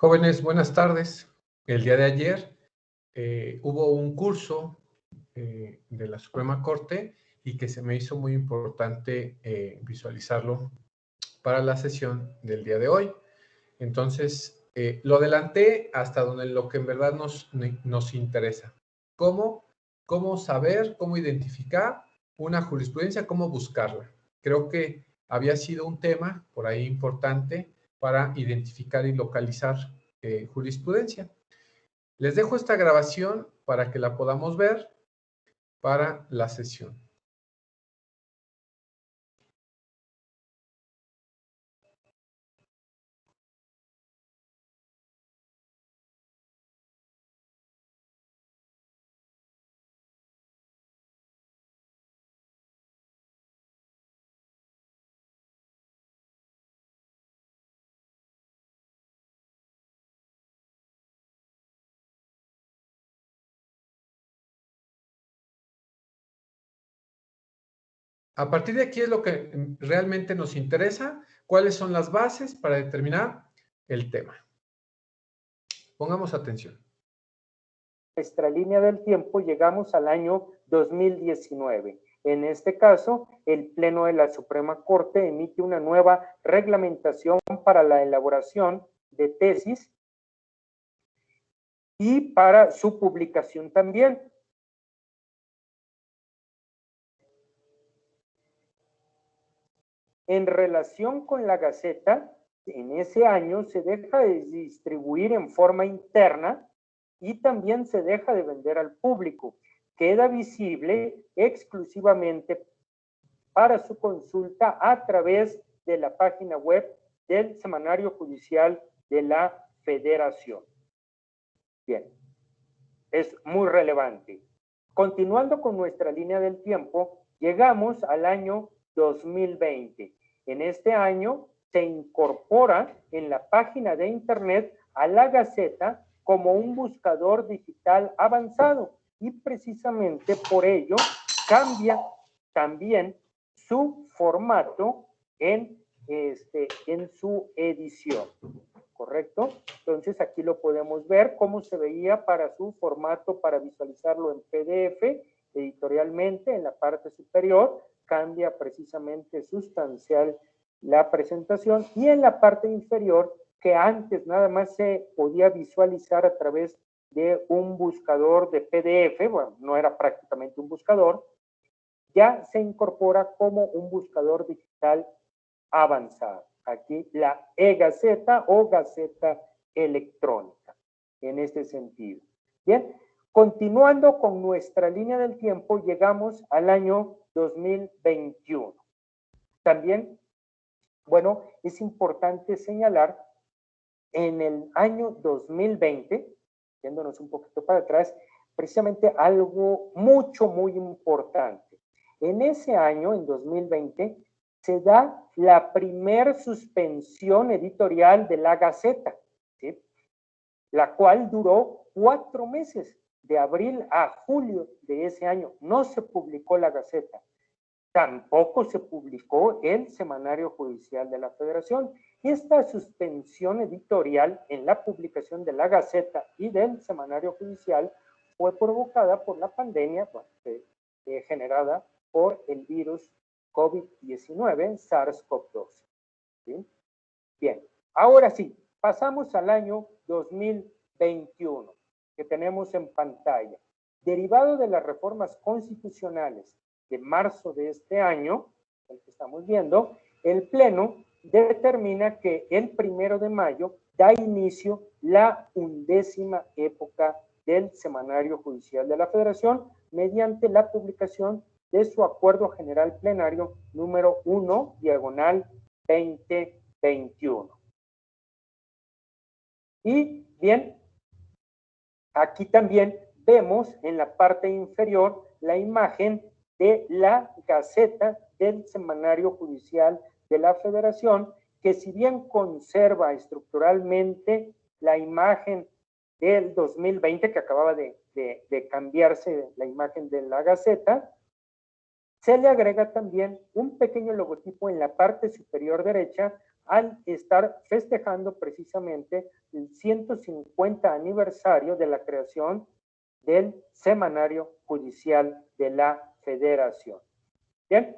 Jóvenes, buenas tardes. El día de ayer hubo un curso de la Suprema Corte y que se me hizo muy importante visualizarlo para la sesión del día de hoy. Entonces, lo adelanté hasta donde lo que en verdad nos interesa. ¿Cómo saber, cómo identificar una jurisprudencia, cómo buscarla? Creo que había sido un tema por ahí importante para identificar y localizar jurisprudencia. Les dejo esta grabación para que la podamos ver para la sesión. A partir de aquí es lo que realmente nos interesa, cuáles son las bases para determinar el tema. Pongamos atención. Nuestra línea del tiempo llegamos al año 2019. En este caso, el Pleno de la Suprema Corte emite una nueva reglamentación para la elaboración de tesis y para su publicación también. En relación con la Gaceta, en ese año se deja de distribuir en forma interna y también se deja de vender al público. Queda visible exclusivamente para su consulta a través de la página web del Semanario Judicial de la Federación. Bien, es muy relevante. Continuando con nuestra línea del tiempo, llegamos al año 2020. En este año se incorpora en la página de internet a la Gaceta como un buscador digital avanzado y precisamente por ello cambia también su formato en su edición, ¿correcto? Entonces aquí lo podemos ver cómo se veía para su formato, para visualizarlo en PDF, editorialmente en la parte superior, cambia precisamente sustancial la presentación y en la parte inferior, que antes nada más se podía visualizar a través de un buscador de PDF, bueno, no era prácticamente un buscador, ya se incorpora como un buscador digital avanzado. Aquí la e-Gaceta o Gaceta electrónica, en este sentido. Bien, continuando con nuestra línea del tiempo, llegamos al año 2021. También, bueno, es importante señalar, en el año 2020, yéndonos un poquito para atrás, precisamente algo muy importante. En ese año, en 2020, se da la primer suspensión editorial de la Gaceta, ¿sí? La cual duró 4 meses, de abril a julio de ese año. No se publicó la Gaceta, tampoco se publicó el Semanario Judicial de la Federación. Esta suspensión editorial en la publicación de la Gaceta y del Semanario Judicial fue provocada por la pandemia generada por el virus COVID-19, SARS-CoV-2. ¿Sí? Bien, ahora sí, pasamos al año 2021, que tenemos en pantalla. Derivado de las reformas constitucionales de marzo de este año, el que estamos viendo, el Pleno determina que el 1 de mayo da inicio la 11ª época del Semanario Judicial de la Federación mediante la publicación de su Acuerdo General Plenario número 1/2021. Y bien, aquí también vemos en la parte inferior la imagen de la Gaceta del Semanario Judicial de la Federación, que si bien conserva estructuralmente la imagen del 2020, que acababa de cambiarse la imagen de la Gaceta, se le agrega también un pequeño logotipo en la parte superior derecha al estar festejando precisamente el 150 aniversario de la creación del Semanario Judicial de la Federación. Bien.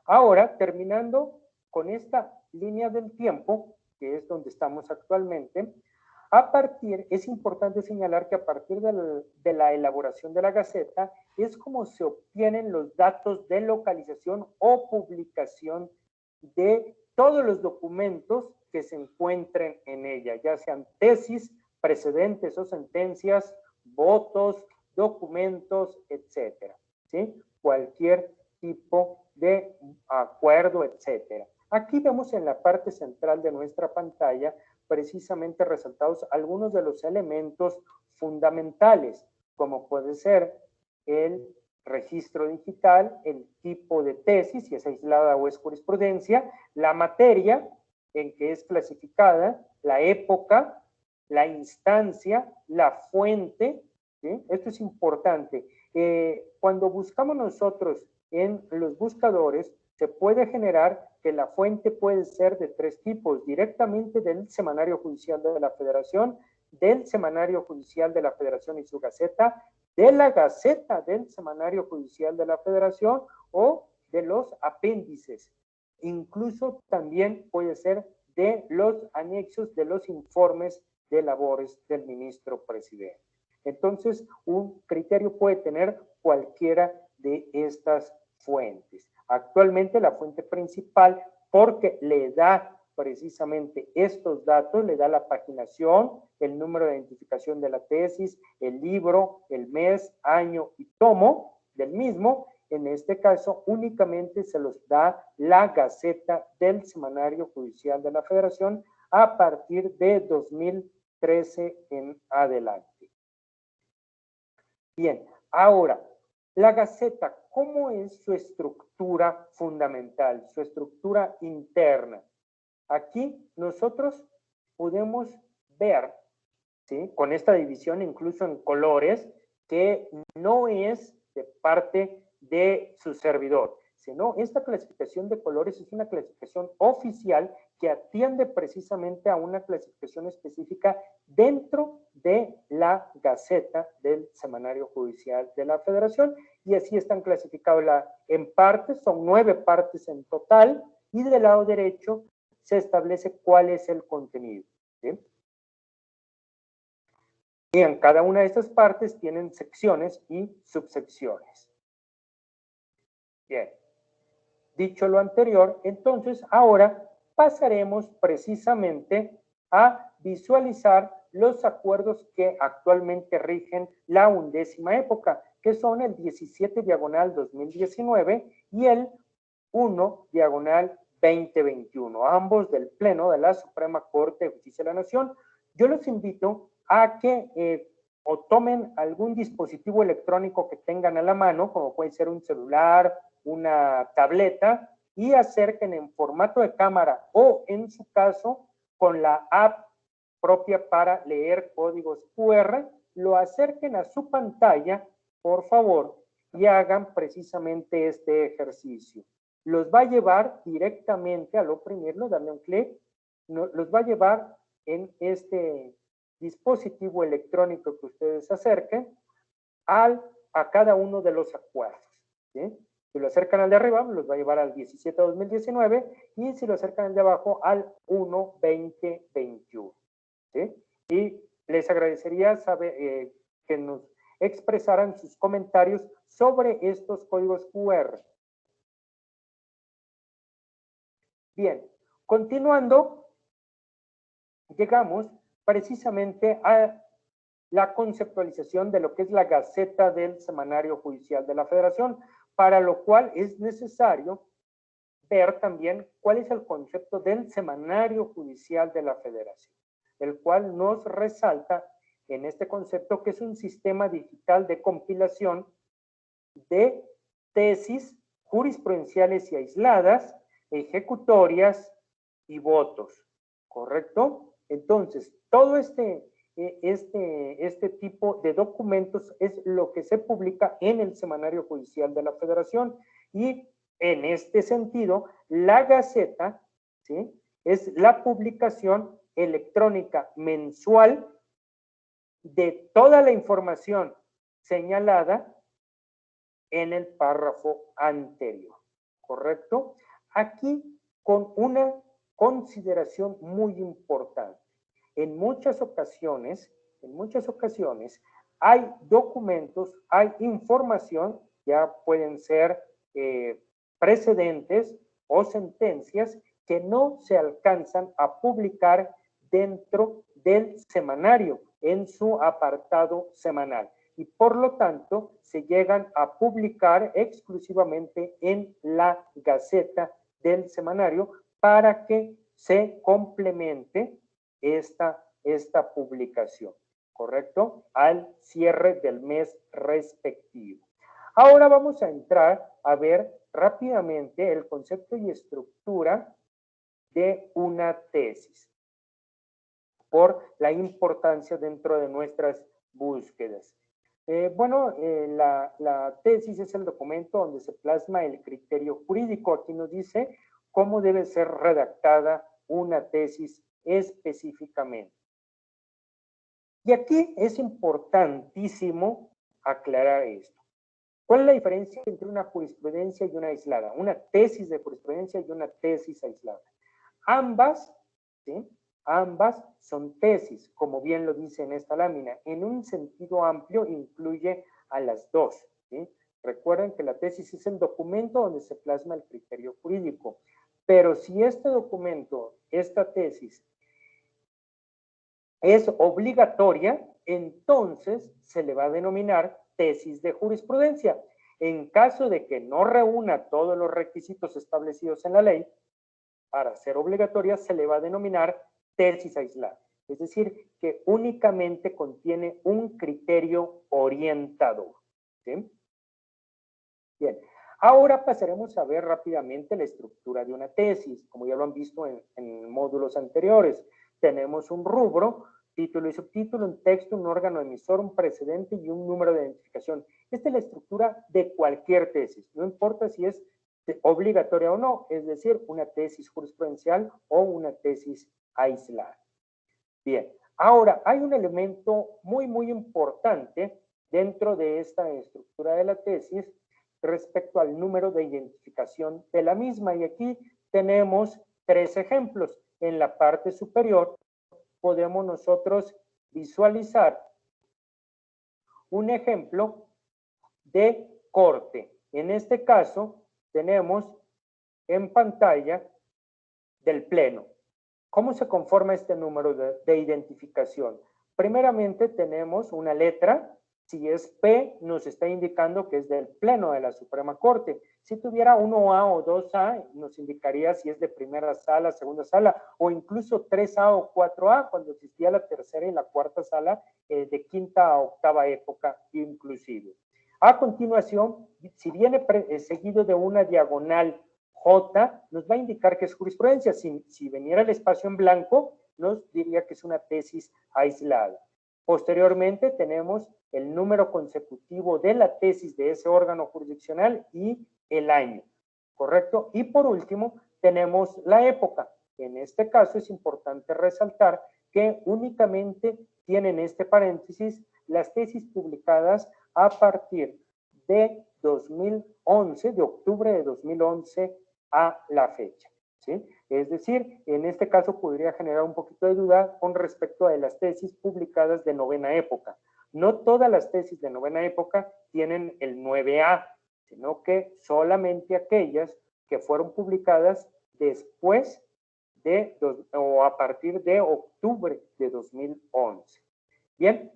Ahora, terminando con esta línea del tiempo, que es donde estamos actualmente, es importante señalar que a partir de la elaboración de la Gaceta es como se obtienen los datos de localización o publicación de todos los documentos que se encuentren en ella, ya sean tesis, precedentes o sentencias, votos, documentos, etcétera, ¿sí? Cualquier tipo de acuerdo, etcétera. Aquí vemos en la parte central de nuestra pantalla precisamente resaltados algunos de los elementos fundamentales, como puede ser el registro digital, el tipo de tesis, si es aislada o es jurisprudencia, la materia en que es clasificada, la época, la instancia, la fuente, ¿sí? Esto es importante. Cuando buscamos nosotros en los buscadores, se puede generar que la fuente puede ser de tres tipos, directamente del Semanario Judicial de la Federación, del Semanario Judicial de la Federación y su Gaceta, de la Gaceta del Semanario Judicial de la Federación o de los apéndices. Incluso también puede ser de los anexos de los informes de labores del ministro presidente. Entonces, un criterio puede tener cualquiera de estas fuentes. Actualmente la fuente principal, porque le da precisamente estos datos, le da la paginación, el número de identificación de la tesis, el libro, el mes, año y tomo del mismo. En este caso, únicamente se los da la Gaceta del Semanario Judicial de la Federación a partir de 2013 en adelante. Bien, ahora, la Gaceta, ¿cómo es su estructura fundamental, su estructura interna? Aquí nosotros podemos ver, ¿sí?, con esta división incluso en colores, que no es de parte de su servidor, sino esta clasificación de colores es una clasificación oficial que atiende precisamente a una clasificación específica dentro de la Gaceta del Semanario Judicial de la Federación, y así están clasificados en partes, son 9 partes en total, y del lado derecho se establece cuál es el contenido, ¿sí? Y en cada una de estas partes tienen secciones y subsecciones. Bien. Dicho lo anterior, entonces ahora pasaremos precisamente a visualizar los acuerdos que actualmente rigen la 11ª época, que son el 17/2019 y el 1/2021, ambos del Pleno de la Suprema Corte de Justicia de la Nación. Yo los invito a que o tomen algún dispositivo electrónico que tengan a la mano, como puede ser un celular, una tableta, y acerquen en formato de cámara o, en su caso, con la app propia para leer códigos QR, lo acerquen a su pantalla, por favor, y hagan precisamente este ejercicio. Los va a llevar directamente, al oprimirlo, darle un clic, los va a llevar en este dispositivo electrónico que ustedes acerquen a cada uno de los acuerdos, ¿sí? Si lo acercan al de arriba, los va a llevar al 17/2019, y si lo acercan al de abajo, al 1/2021, ¿sí? Y les agradecería saber, que nos expresaran sus comentarios sobre estos códigos QR. Bien, continuando, llegamos precisamente a la conceptualización de lo que es la Gaceta del Semanario Judicial de la Federación, para lo cual es necesario ver también cuál es el concepto del Semanario Judicial de la Federación, el cual nos resalta en este concepto que es un sistema digital de compilación de tesis jurisprudenciales y aisladas, ejecutorias y votos, ¿correcto? Entonces, todo este tipo de documentos es lo que se publica en el Semanario Judicial de la Federación, y en este sentido, la Gaceta ¿sí? Es la publicación electrónica mensual de toda la información señalada en el párrafo anterior, ¿correcto? Aquí con una consideración muy importante. En muchas ocasiones hay documentos, hay información, ya pueden ser precedentes o sentencias que no se alcanzan a publicar dentro del semanario, en su apartado semanal. Y por lo tanto, se llegan a publicar exclusivamente en la Gaceta del semanario para que se complemente esta publicación, ¿correcto? Al cierre del mes respectivo. Ahora vamos a entrar a ver rápidamente el concepto y estructura de una tesis, por la importancia dentro de nuestras búsquedas. La tesis es el documento donde se plasma el criterio jurídico. Aquí nos dice cómo debe ser redactada una tesis específicamente. Y aquí es importantísimo aclarar esto. ¿Cuál es la diferencia entre una jurisprudencia y una aislada? Una tesis de jurisprudencia y una tesis aislada. Ambas, ¿sí? Ambas son tesis, como bien lo dice en esta lámina. En un sentido amplio incluye a las dos, ¿sí? Recuerden que la tesis es el documento donde se plasma el criterio jurídico. Pero si este documento, esta tesis, es obligatoria, entonces se le va a denominar tesis de jurisprudencia. En caso de que no reúna todos los requisitos establecidos en la ley, para ser obligatoria se le va a denominar tesis aislada. Es decir, que únicamente contiene un criterio orientador. ¿Sí? Bien, ahora pasaremos a ver rápidamente la estructura de una tesis. Como ya lo han visto en módulos anteriores, tenemos un rubro, título y subtítulo, un texto, un órgano emisor, un precedente y un número de identificación. Esta es la estructura de cualquier tesis, no importa si es obligatoria o no, es decir, una tesis jurisprudencial o una tesis aislada. Bien, ahora hay un elemento muy importante dentro de esta estructura de la tesis respecto al número de identificación de la misma, y aquí tenemos 3 ejemplos. En la parte superior podemos nosotros visualizar un ejemplo de corte. En este caso tenemos en pantalla del pleno. ¿Cómo se conforma este número de identificación? Primeramente tenemos una letra. Si es P, nos está indicando que es del pleno de la Suprema Corte. Si tuviera 1A o 2A, nos indicaría si es de primera sala, segunda sala, o incluso 3A o 4A, cuando existía la tercera y la cuarta sala, de quinta a octava época inclusive. A continuación, si viene seguido de una diagonal J, nos va a indicar que es jurisprudencia. Si veniera el espacio en blanco, nos diría que es una tesis aislada. Posteriormente tenemos el número consecutivo de la tesis de ese órgano jurisdiccional y el año, ¿correcto? Y por último tenemos la época. En este caso es importante resaltar que únicamente tienen este paréntesis las tesis publicadas a partir de 2011, de octubre de 2011 a la fecha, ¿sí? Es decir, en este caso podría generar un poquito de duda con respecto a las tesis publicadas de novena época. No todas las tesis de novena época tienen el 9A, sino que solamente aquellas que fueron publicadas después de, o a partir de octubre de 2011. Bien,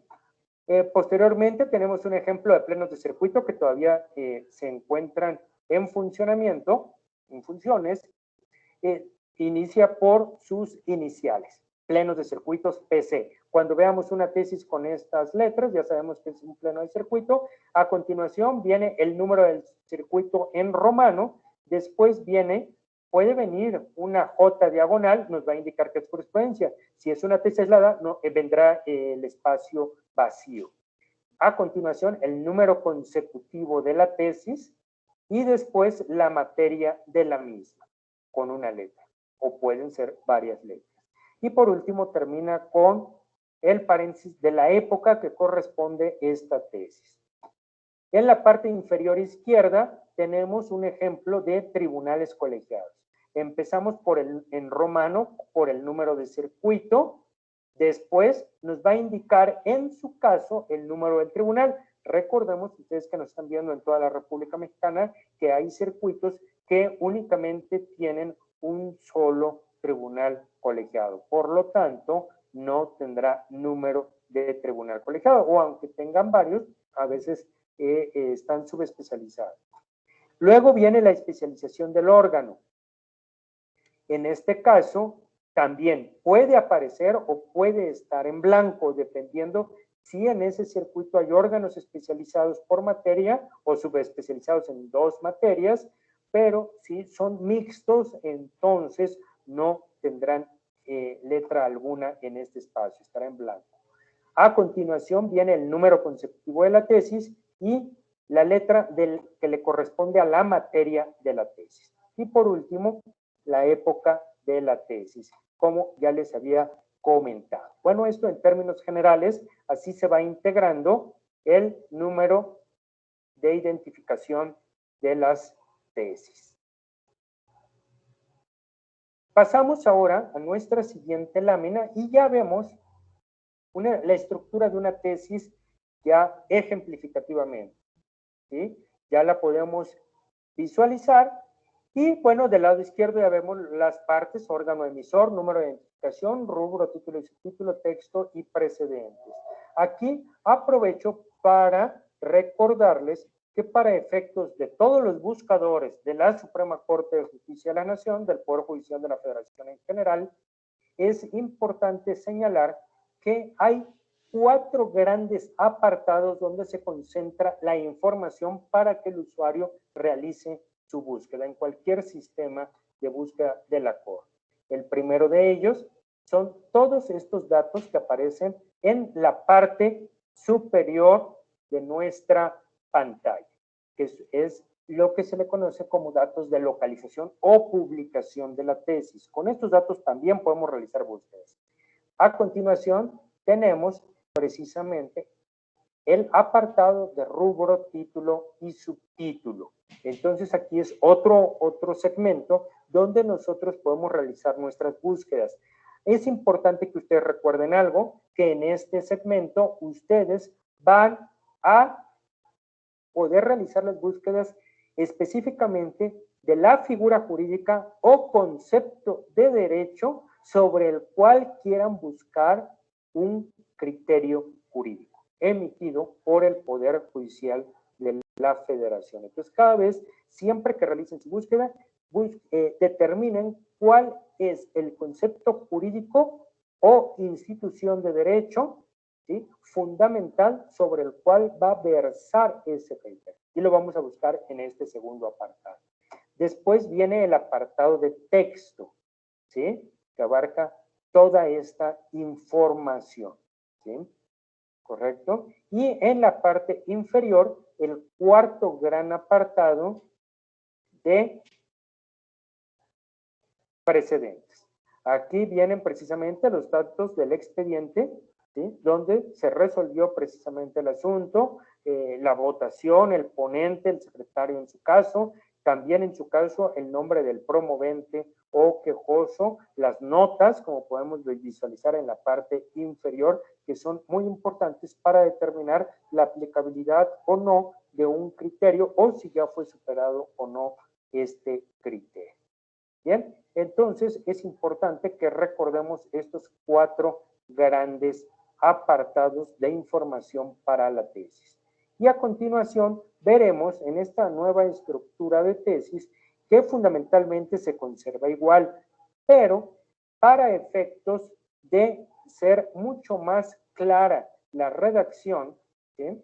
posteriormente tenemos un ejemplo de plenos de circuito que todavía se encuentran en funcionamiento, en funciones. Inicia por sus iniciales, plenos de circuitos PC. Cuando veamos una tesis con estas letras, ya sabemos que es un pleno de circuito. A continuación viene el número del circuito en romano, después puede venir una J diagonal, nos va a indicar que es jurisprudencia. Si es una tesis aislada, vendrá el espacio vacío. A continuación, el número consecutivo de la tesis y después la materia de la misma, con una letra. o pueden ser varias letras. Y por último termina con el paréntesis de la época que corresponde esta tesis. En la parte inferior izquierda tenemos un ejemplo de tribunales colegiados. Empezamos en romano por el número de circuito, después nos va a indicar en su caso el número del tribunal. Recordemos, ustedes que nos están viendo en toda la República Mexicana, que hay circuitos que únicamente tienen un solo tribunal colegiado. Por lo tanto, no tendrá número de tribunal colegiado, o aunque tengan varios, a veces están subespecializados. Luego viene la especialización del órgano. En este caso, también puede aparecer o puede estar en blanco, dependiendo si en ese circuito hay órganos especializados por materia o subespecializados en dos materias, pero si son mixtos, entonces no tendrán letra alguna en este espacio, estará en blanco. A continuación viene el número consecutivo de la tesis y la letra que le corresponde a la materia de la tesis. Y por último, la época de la tesis, como ya les había comentado. Bueno, esto en términos generales, así se va integrando el número de identificación de las tesis. Pasamos ahora a nuestra siguiente lámina y ya vemos la estructura de una tesis ya ejemplificativamente, ¿sí? Ya la podemos visualizar y bueno, del lado izquierdo ya vemos las partes: órgano emisor, número de identificación, rubro, título y subtítulo, texto y precedentes. Aquí aprovecho para recordarles que para efectos de todos los buscadores de la Suprema Corte de Justicia de la Nación, del Poder Judicial de la Federación en general, es importante señalar que hay 4 grandes apartados donde se concentra la información para que el usuario realice su búsqueda en cualquier sistema de búsqueda de la Corte. El primero de ellos son todos estos datos que aparecen en la parte superior de nuestra pantalla, que es lo que se le conoce como datos de localización o publicación de la tesis. Con estos datos también podemos realizar búsquedas. A continuación, tenemos precisamente el apartado de rubro, título y subtítulo. Entonces, aquí es otro segmento donde nosotros podemos realizar nuestras búsquedas. Es importante que ustedes recuerden algo, que en este segmento ustedes van a poder realizar las búsquedas específicamente de la figura jurídica o concepto de derecho sobre el cual quieran buscar un criterio jurídico emitido por el Poder Judicial de la Federación. Entonces, cada vez, siempre que realicen su búsqueda, determinen cuál es el concepto jurídico o institución de derecho, ¿sí?, fundamental sobre el cual va a versar ese paper. Y lo vamos a buscar en este segundo apartado. Después viene el apartado de texto, ¿sí?, que abarca toda esta información, ¿sí? ¿Correcto? Y en la parte inferior, el cuarto gran apartado de precedentes. Aquí vienen precisamente los datos del expediente, ¿sí?, donde se resolvió precisamente el asunto, la votación, el ponente, el secretario en su caso, también en su caso el nombre del promovente o quejoso, las notas, como podemos visualizar en la parte inferior, que son muy importantes para determinar la aplicabilidad o no de un criterio o si ya fue superado o no este criterio. Bien, entonces es importante que recordemos estos 4 grandes apartados de información para la tesis. Y a continuación veremos en esta nueva estructura de tesis que fundamentalmente se conserva igual, pero para efectos de ser mucho más clara la redacción, ¿sí?,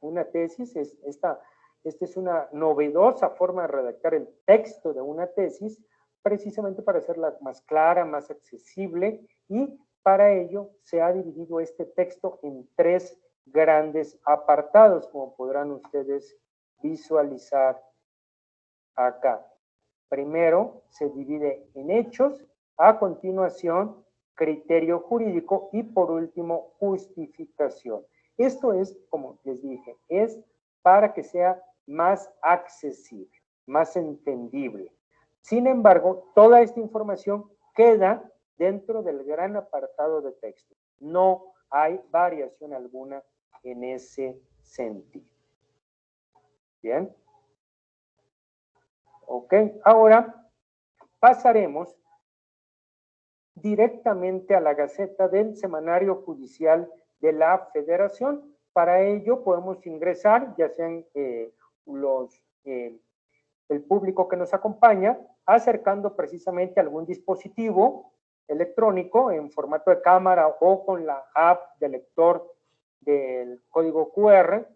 una tesis esta es una novedosa forma de redactar el texto de una tesis, precisamente para hacerla más clara, más accesible, y para ello se ha dividido este texto en 3 grandes apartados, como podrán ustedes visualizar acá. Primero se divide en hechos, a continuación criterio jurídico y por último justificación. Esto es, como les dije, es para que sea más accesible, más entendible. Sin embargo, toda esta información queda dentro del gran apartado de texto. No hay variación alguna en ese sentido. Bien. Ok, ahora pasaremos directamente a la Gaceta del Semanario Judicial de la Federación. Para ello podemos ingresar, ya sean el público que nos acompaña, acercando precisamente algún dispositivo electrónico en formato de cámara o con la app de lector del código QR,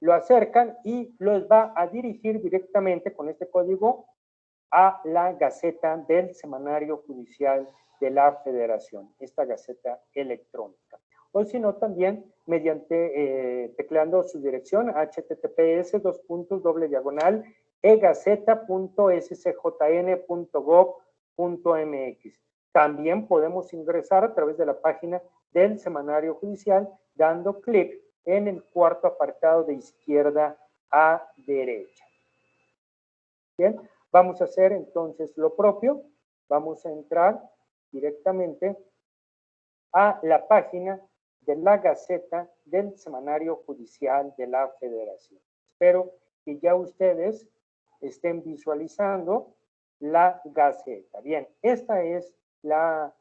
lo acercan y los va a dirigir directamente con este código a la Gaceta del Semanario Judicial de la Federación, esta Gaceta electrónica. O si no, también mediante tecleando su dirección https://egaceta.scjn.gov.mx. También podemos ingresar a través de la página del Semanario Judicial dando clic en el cuarto apartado de izquierda a derecha. Bien, vamos a hacer entonces lo propio. Vamos a entrar directamente a la página de la Gaceta del Semanario Judicial de la Federación. Espero que ya ustedes estén visualizando la Gaceta. Bien, esta es la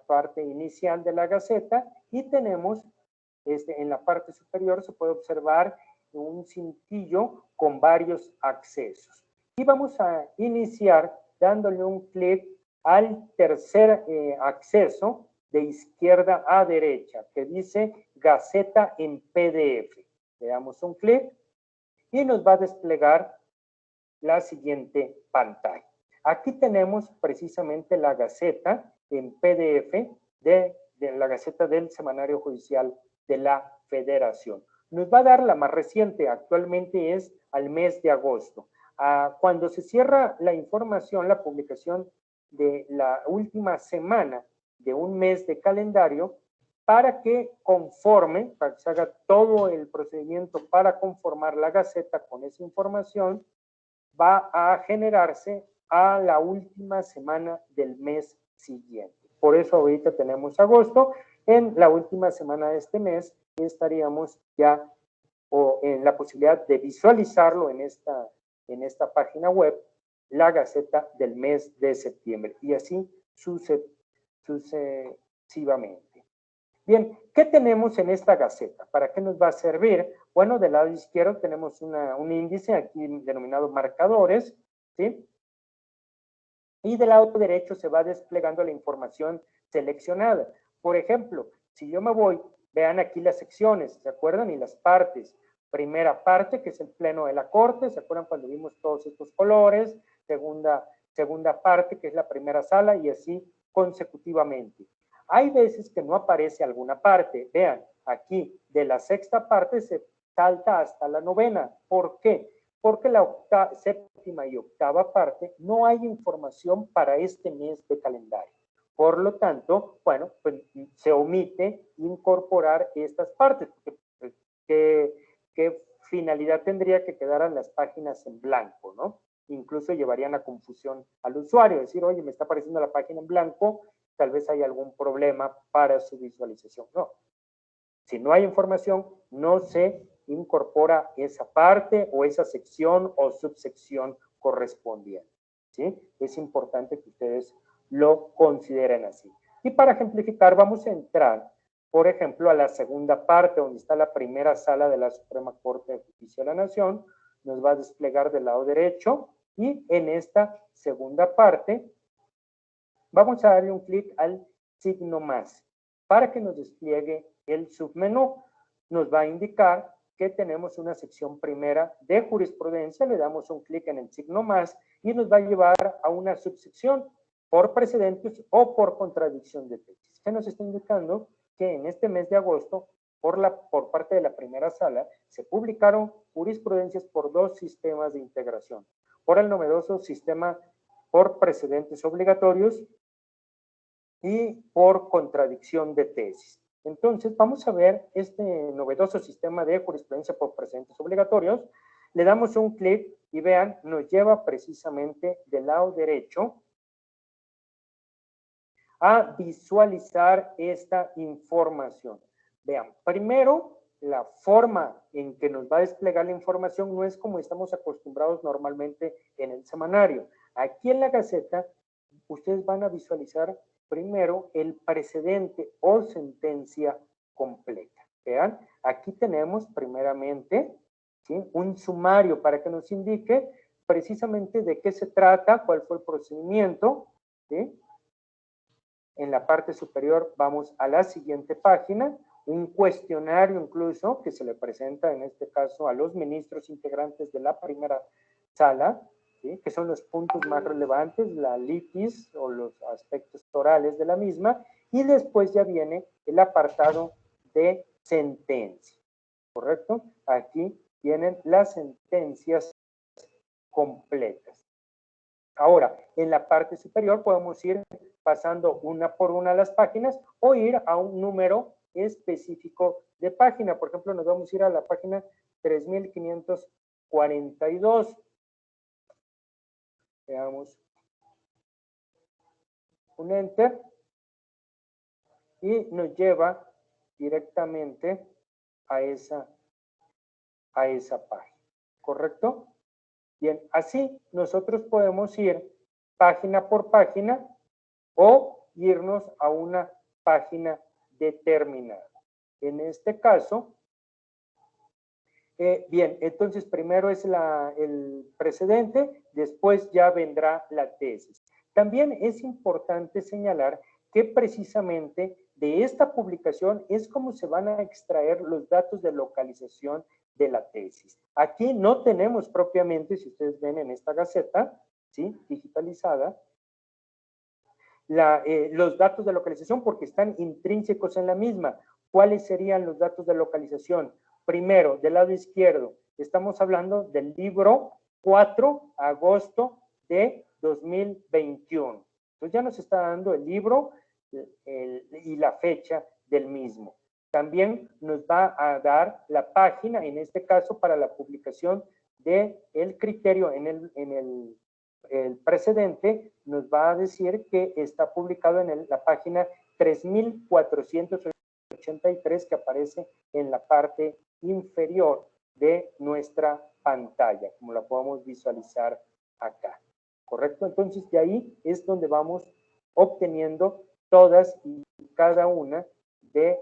parte inicial de la Gaceta y tenemos en la parte superior se puede observar un cintillo con varios accesos. Y vamos a iniciar dándole un clic al tercer acceso de izquierda a derecha, que dice Gaceta en PDF. Le damos un clic y nos va a desplegar la siguiente pantalla. Aquí tenemos precisamente la Gaceta en PDF de la Gaceta del Semanario Judicial de la Federación. Nos va a dar la más reciente, actualmente es al mes de agosto. Cuando se cierra la información, la publicación de la última semana de un mes de calendario, para que conforme, para que se haga todo el procedimiento para conformar la Gaceta con esa información, va a generarse a la última semana del mes siguiente. Por eso ahorita tenemos agosto. En la última semana de este mes estaríamos ya en la posibilidad de visualizarlo en esta página web, la Gaceta del mes de septiembre, y así sucesivamente. Bien, ¿qué tenemos en esta Gaceta? ¿Para qué nos va a servir? Bueno, del lado izquierdo tenemos un índice aquí denominado marcadores, ¿sí? Y del lado derecho se va desplegando la información seleccionada. Por ejemplo, si yo me voy, vean aquí las secciones, ¿se acuerdan? Y las partes. Primera parte, que es el Pleno de la Corte, ¿se acuerdan cuando vimos todos estos colores? Segunda parte, que es la primera sala, y así consecutivamente. Hay veces que no aparece alguna parte. Vean, aquí de la sexta parte se salta hasta la novena. ¿Por qué? Porque la séptima y octava parte no hay información para este mes de calendario. Por lo tanto, bueno, pues se omite incorporar estas partes. ¿Qué finalidad tendría que quedaran las páginas en blanco, no? Incluso llevarían a confusión al usuario, decir, oye, me está apareciendo la página en blanco, tal vez hay algún problema para su visualización. No. Si no hay información, no se incorpora esa parte o esa sección o subsección correspondiente, ¿sí? Es importante que ustedes lo consideren así. Y para ejemplificar, vamos a entrar, por ejemplo, a la segunda parte, donde está la primera sala de la Suprema Corte de Justicia de la Nación. Nos va a desplegar del lado derecho y en esta segunda parte vamos a darle un clic al signo más para que nos despliegue el submenú. Nos va a indicar que tenemos una sección primera de jurisprudencia, le damos un clic en el signo más y nos va a llevar a una subsección por precedentes o por contradicción de tesis, que nos está indicando que en este mes de agosto, por parte de la primera sala, se publicaron jurisprudencias por dos sistemas de integración. Por el novedoso sistema por precedentes obligatorios y por contradicción de tesis. Entonces, vamos a ver este novedoso sistema de jurisprudencia por precedentes obligatorios. Le damos un clic y vean, nos lleva precisamente del lado derecho a visualizar esta información. Vean, primero, la forma en que nos va a desplegar la información no es como estamos acostumbrados normalmente en el semanario. Aquí en la Gaceta, ustedes van a visualizar primero el precedente o sentencia completa. Vean, aquí tenemos primeramente, ¿sí?, un sumario para que nos indique precisamente de qué se trata, cuál fue el procedimiento, ¿sí? En la parte superior vamos a la siguiente página, un cuestionario incluso que se le presenta en este caso a los ministros integrantes de la primera sala, ¿sí?, que son los puntos más relevantes, la litis o los aspectos orales de la misma, y después ya viene el apartado de sentencia, ¿correcto? Aquí vienen las sentencias completas. Ahora, en la parte superior podemos ir pasando una por una las páginas o ir a un número específico de página. Por ejemplo, nos vamos a ir a la página 3542. Veamos. Un enter. Y nos lleva directamente a esa página. ¿Correcto? Bien, así nosotros podemos ir página por página o irnos a una página determinada. En este caso, bien, entonces primero es el precedente, después ya vendrá la tesis. También es importante señalar que precisamente de esta publicación es como se van a extraer los datos de localización de la tesis. Aquí no tenemos propiamente, si ustedes ven en esta gaceta, ¿sí?, digitalizada, los datos de localización porque están intrínsecos en la misma. ¿Cuáles serían los datos de localización? Primero, del lado izquierdo, estamos hablando del libro 4 de agosto de 2021. Entonces ya nos está dando el libro y la fecha del mismo. También nos va a dar la página, en este caso para la publicación del criterio en el precedente, nos va a decir que está publicado en la página 3483 que aparece en la parte inferior de nuestra pantalla, como la podemos visualizar acá. ¿Correcto? Entonces, de ahí es donde vamos obteniendo todas y cada una de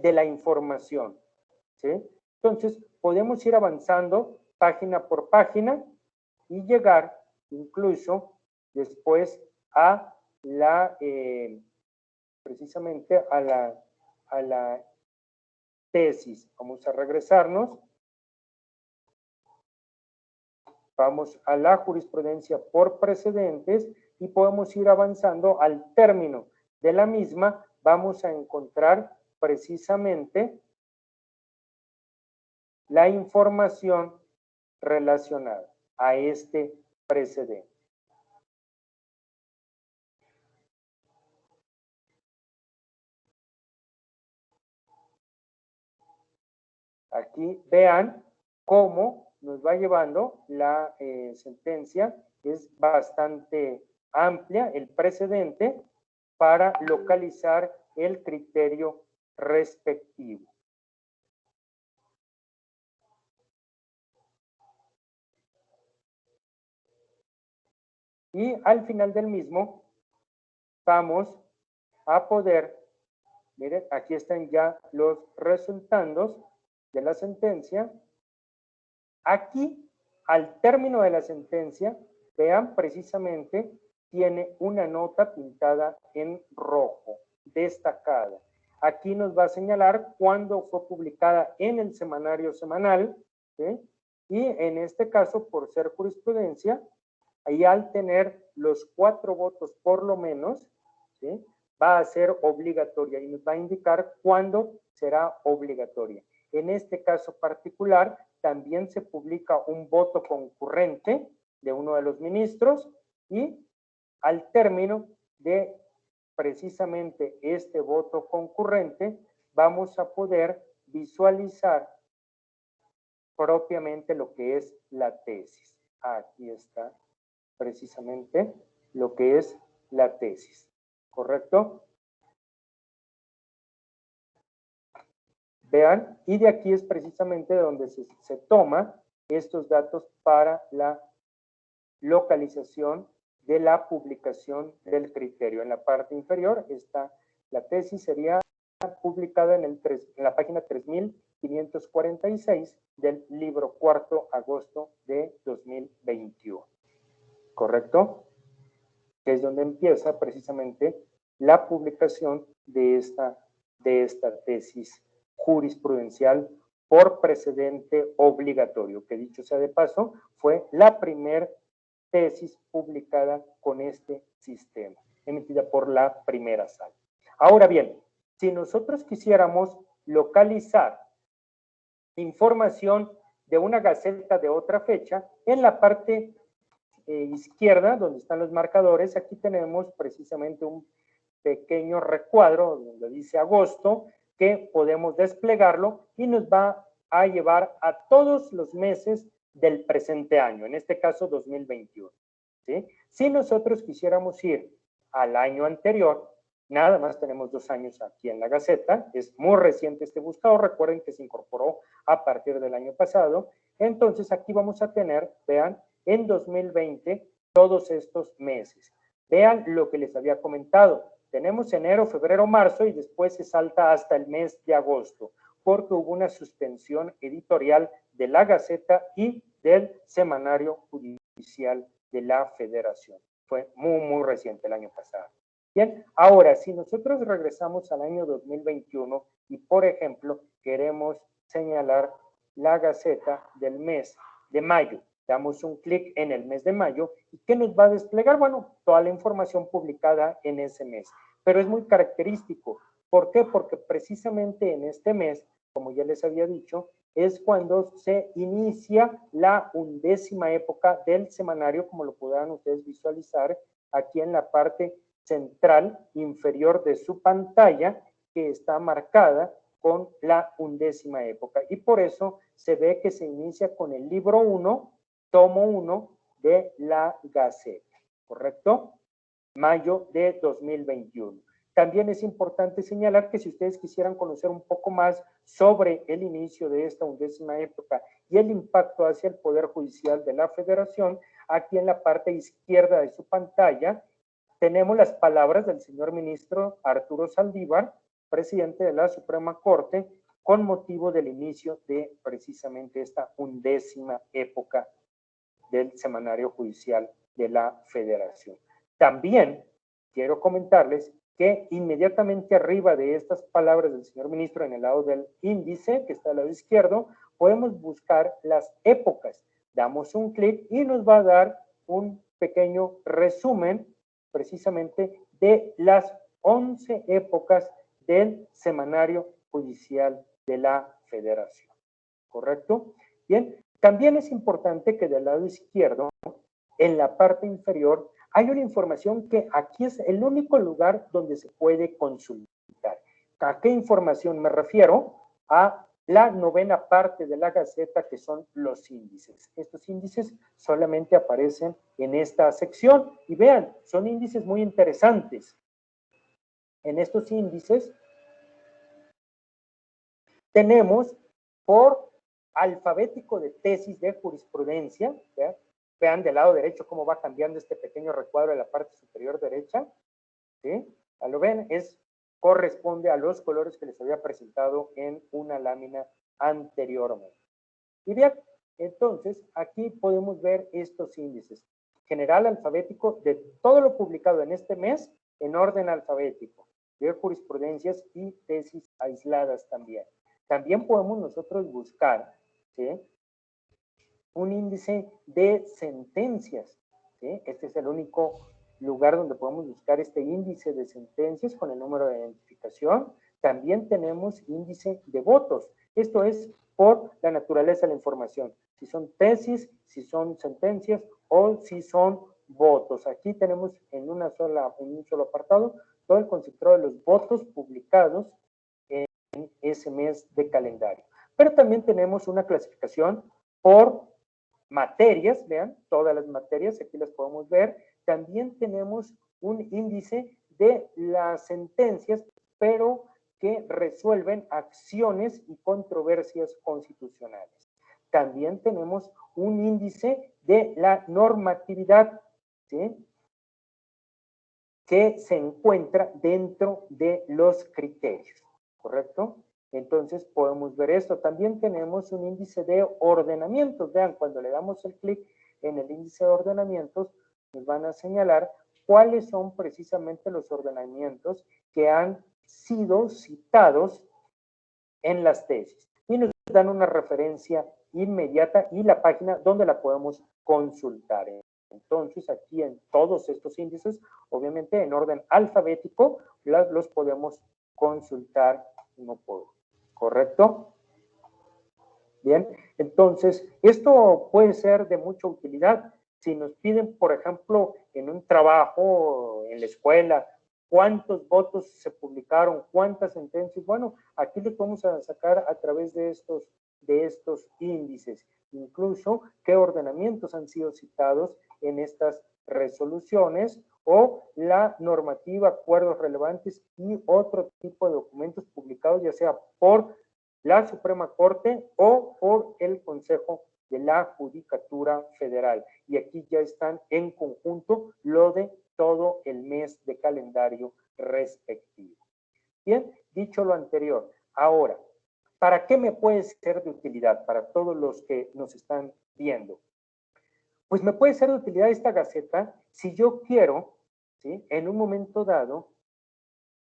la información, ¿sí? Entonces, podemos ir avanzando página por página y llegar incluso después a precisamente a la tesis. Vamos a regresarnos. Vamos a la jurisprudencia por precedentes y podemos ir avanzando al término de la misma. Vamos a encontrar precisamente la información relacionada a este precedente. Aquí vean cómo nos va llevando la sentencia. Es bastante amplia el precedente para localizar el criterio respectivo. Y al final del mismo vamos a poder, miren, aquí están ya los resultados de la sentencia. Aquí, al término de la sentencia, vean precisamente, tiene una nota pintada en rojo, destacada. Aquí nos va a señalar cuándo fue publicada en el semanario semanal, ¿sí? Y en este caso, por ser jurisprudencia, ahí al tener los 4 votos por lo menos, ¿sí?, va a ser obligatoria y nos va a indicar cuándo será obligatoria. En este caso particular, también se publica un voto concurrente de uno de los ministros y al término de precisamente este voto concurrente, vamos a poder visualizar propiamente lo que es la tesis. Aquí está precisamente lo que es la tesis, ¿correcto? Vean, y de aquí es precisamente de donde se toma estos datos para la localización de la publicación del criterio. En la parte inferior está la tesis, sería publicada en la página 3546 del libro cuarto, agosto de 2021. ¿Correcto? Que es donde empieza precisamente la publicación de esta tesis jurisprudencial por precedente obligatorio, que dicho sea de paso, fue la primera tesis publicada con este sistema, emitida por la primera sala. Ahora bien, si nosotros quisiéramos localizar información de una gaceta de otra fecha, en la parte izquierda, donde están los marcadores, aquí tenemos precisamente un pequeño recuadro donde dice agosto, que podemos desplegarlo y nos va a llevar a todos los meses del presente año, en este caso 2021. ¿Sí? Si nosotros quisiéramos ir al año anterior, nada más tenemos 2 años aquí en la Gaceta, es muy reciente este buscador, recuerden que se incorporó a partir del año pasado, entonces aquí vamos a tener, vean, en 2020 todos estos meses. Vean lo que les había comentado, tenemos enero, febrero, marzo y después se salta hasta el mes de agosto, porque hubo una suspensión editorial de la Gaceta y del Semanario Judicial de la Federación. Fue muy reciente el año pasado. Bien, ahora, si nosotros regresamos al año 2021 y, por ejemplo, queremos señalar la Gaceta del mes de mayo, damos un clic en el mes de mayo y ¿qué nos va a desplegar? Bueno, toda la información publicada en ese mes. Pero es muy característico. ¿Por qué? Porque precisamente en este mes, como ya les había dicho, es cuando se inicia la 11ª época del semanario, como lo podrán ustedes visualizar aquí en la parte central inferior de su pantalla, que está marcada con la 11ª época. Y por eso se ve que se inicia con el libro 1, tomo 1 de la Gaceta, ¿correcto? Mayo de 2021. También es importante señalar que si ustedes quisieran conocer un poco más sobre el inicio de esta 11ª época y el impacto hacia el Poder Judicial de la Federación, aquí en la parte izquierda de su pantalla tenemos las palabras del señor ministro Arturo Saldívar, presidente de la Suprema Corte, con motivo del inicio de precisamente esta 11ª época del Semanario Judicial de la Federación. También quiero comentarles que inmediatamente arriba de estas palabras del señor ministro, en el lado del índice, que está al lado izquierdo, podemos buscar las épocas. Damos un clic y nos va a dar un pequeño resumen precisamente de las 11 épocas del Semanario Judicial de la Federación. ¿Correcto? Bien, también es importante que del lado izquierdo, en la parte inferior, hay una información que aquí es el único lugar donde se puede consultar. ¿A qué información me refiero? A la 9ª parte de la Gaceta, que son los índices. Estos índices solamente aparecen en esta sección y vean, son índices muy interesantes. En estos índices tenemos por alfabético de tesis de jurisprudencia, ¿vean? Vean del lado derecho cómo va cambiando este pequeño recuadro de la parte superior derecha, ¿sí? ¿Lo ven? Corresponde a los colores que les había presentado en una lámina anteriormente. Y bien, entonces aquí podemos ver estos índices. General alfabético de todo lo publicado en este mes en orden alfabético, de jurisprudencias y tesis aisladas también. También podemos nosotros buscar, ¿sí?, un índice de sentencias, ¿sí? Este es el único lugar donde podemos buscar este índice de sentencias con el número de identificación. También tenemos índice de votos. Esto es por la naturaleza de la información, si son tesis, si son sentencias o si son votos. Aquí tenemos en un solo apartado todo el concentrado de los votos publicados en ese mes de calendario. Pero también tenemos una clasificación por materias, vean, todas las materias, aquí las podemos ver. También tenemos un índice de las sentencias, pero que resuelven acciones y controversias constitucionales. También tenemos un índice de la normatividad, ¿sí?, que se encuentra dentro de los criterios, ¿correcto? Entonces podemos ver esto. También tenemos un índice de ordenamientos. Vean, cuando le damos el clic en el índice de ordenamientos, nos van a señalar cuáles son precisamente los ordenamientos que han sido citados en las tesis. Y nos dan una referencia inmediata y la página donde la podemos consultar. Entonces, aquí en todos estos índices, obviamente en orden alfabético, los podemos consultar uno por uno. ¿Correcto? Bien, entonces, esto puede ser de mucha utilidad. Si nos piden, por ejemplo, en un trabajo, en la escuela, cuántos votos se publicaron, cuántas sentencias, bueno, aquí les vamos a sacar a través de estos índices, incluso qué ordenamientos han sido citados en estas resoluciones o la normativa, acuerdos relevantes y otro tipo de documentos publicados, ya sea por la Suprema Corte o por el Consejo de la Judicatura Federal. Y aquí ya están en conjunto lo de todo el mes de calendario respectivo. Bien, dicho lo anterior, ahora, ¿para qué me puede ser de utilidad para todos los que nos están viendo? Pues me puede ser de utilidad esta gaceta si yo quiero, ¿sí?, en un momento dado,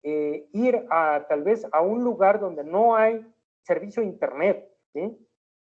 ir tal vez a un lugar donde no hay servicio de internet, ¿sí?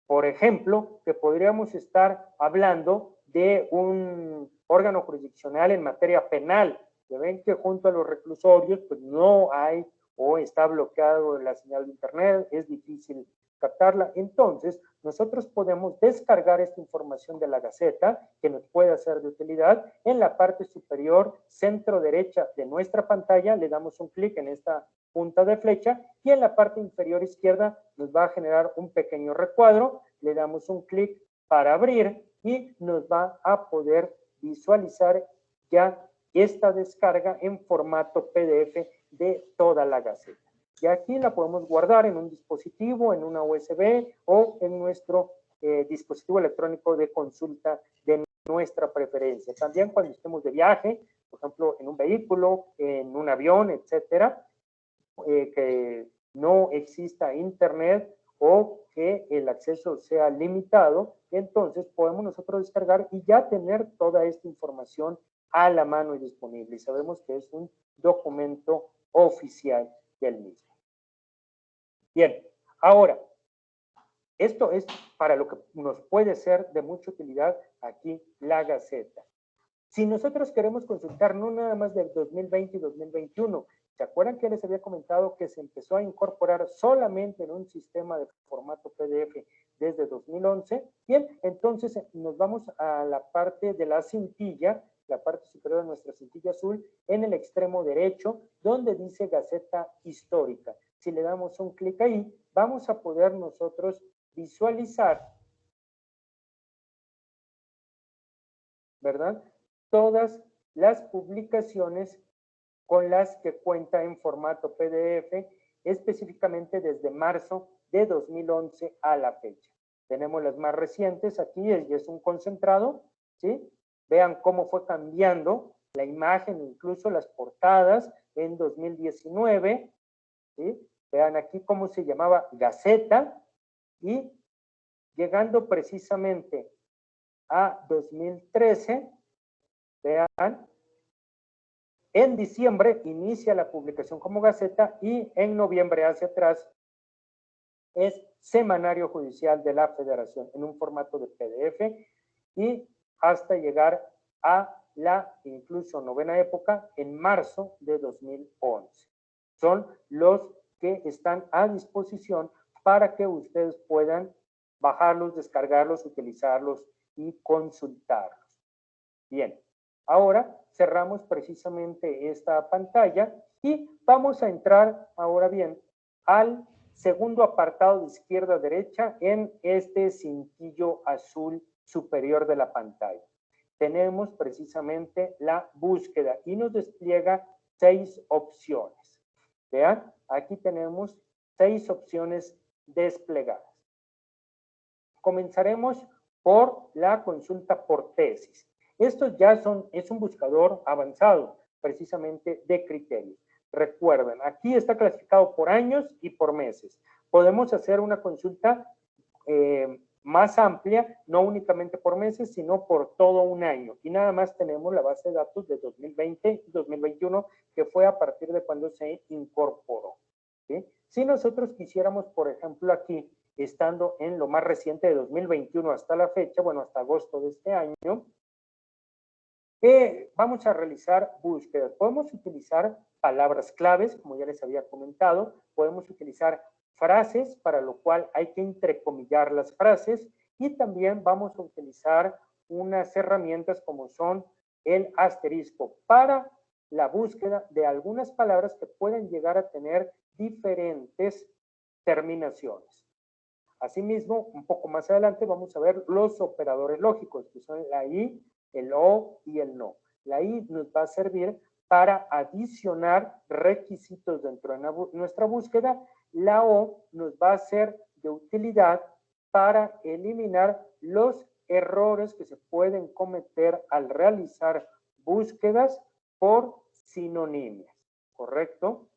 Por ejemplo, que podríamos estar hablando de un órgano jurisdiccional en materia penal, que ven que junto a los reclusorios pues no hay o está bloqueado la señal de internet, es difícil captarla. Entonces, nosotros podemos descargar esta información de la Gaceta, que nos puede ser de utilidad. En la parte superior, centro derecha de nuestra pantalla, le damos un clic en esta punta de flecha y en la parte inferior izquierda nos va a generar un pequeño recuadro, le damos un clic para abrir y nos va a poder visualizar ya esta descarga en formato PDF de toda la Gaceta. Y aquí la podemos guardar en un dispositivo, en una USB o en nuestro dispositivo electrónico de consulta de nuestra preferencia. También cuando estemos de viaje, por ejemplo, en un vehículo, en un avión, etcétera, que no exista internet o que el acceso sea limitado, entonces podemos nosotros descargar y ya tener toda esta información a la mano y disponible. Y sabemos que es un documento oficial del mismo. Bien, ahora, esto es para lo que nos puede ser de mucha utilidad aquí la Gaceta. Si nosotros queremos consultar no nada más del 2020 y 2021, ¿se acuerdan que les había comentado que se empezó a incorporar solamente en un sistema de formato PDF desde 2011? Bien, entonces nos vamos a la parte de la cintilla, la parte superior de nuestra cintilla azul, en el extremo derecho, donde dice Gaceta Histórica. Si le damos un clic ahí, vamos a poder nosotros visualizar, ¿verdad?, todas las publicaciones con las que cuenta en formato PDF, específicamente desde marzo de 2011 a la fecha. Tenemos las más recientes aquí, y es un concentrado, ¿sí? Vean cómo fue cambiando la imagen, incluso las portadas en 2019, ¿sí? Vean aquí cómo se llamaba Gaceta, y llegando precisamente a 2013, vean, en diciembre inicia la publicación como Gaceta y en noviembre hacia atrás es Semanario Judicial de la Federación en un formato de PDF y hasta llegar a la incluso novena época en marzo de 2011. Son los que están a disposición para que ustedes puedan bajarlos, descargarlos, utilizarlos y consultarlos. Bien, ahora cerramos precisamente esta pantalla y vamos a entrar ahora bien al segundo apartado de izquierda a derecha en este cintillo azul superior de la pantalla. Tenemos precisamente la búsqueda y nos despliega 6 opciones. Vean, aquí tenemos 6 opciones desplegadas. Comenzaremos por la consulta por tesis. Esto ya es un buscador avanzado, precisamente de criterios. Recuerden, aquí está clasificado por años y por meses. Podemos hacer una consulta más amplia, no únicamente por meses, sino por todo un año. Y nada más tenemos la base de datos de 2020 y 2021, que fue a partir de cuando se incorporó. ¿Sí? Si nosotros quisiéramos, por ejemplo, aquí, estando en lo más reciente de 2021 hasta la fecha, bueno, hasta agosto de este año, vamos a realizar búsquedas. Podemos utilizar palabras claves, como ya les había comentado, podemos utilizar frases, para lo cual hay que entrecomillar las frases, y también vamos a utilizar unas herramientas como son el asterisco para la búsqueda de algunas palabras que pueden llegar a tener diferentes terminaciones. Asimismo, un poco más adelante vamos a ver los operadores lógicos, que son la I, el O y el NO. La I nos va a servir para adicionar requisitos dentro de nuestra búsqueda. La O nos va a ser de utilidad para eliminar los errores que se pueden cometer al realizar búsquedas por sinonimias, ¿correcto?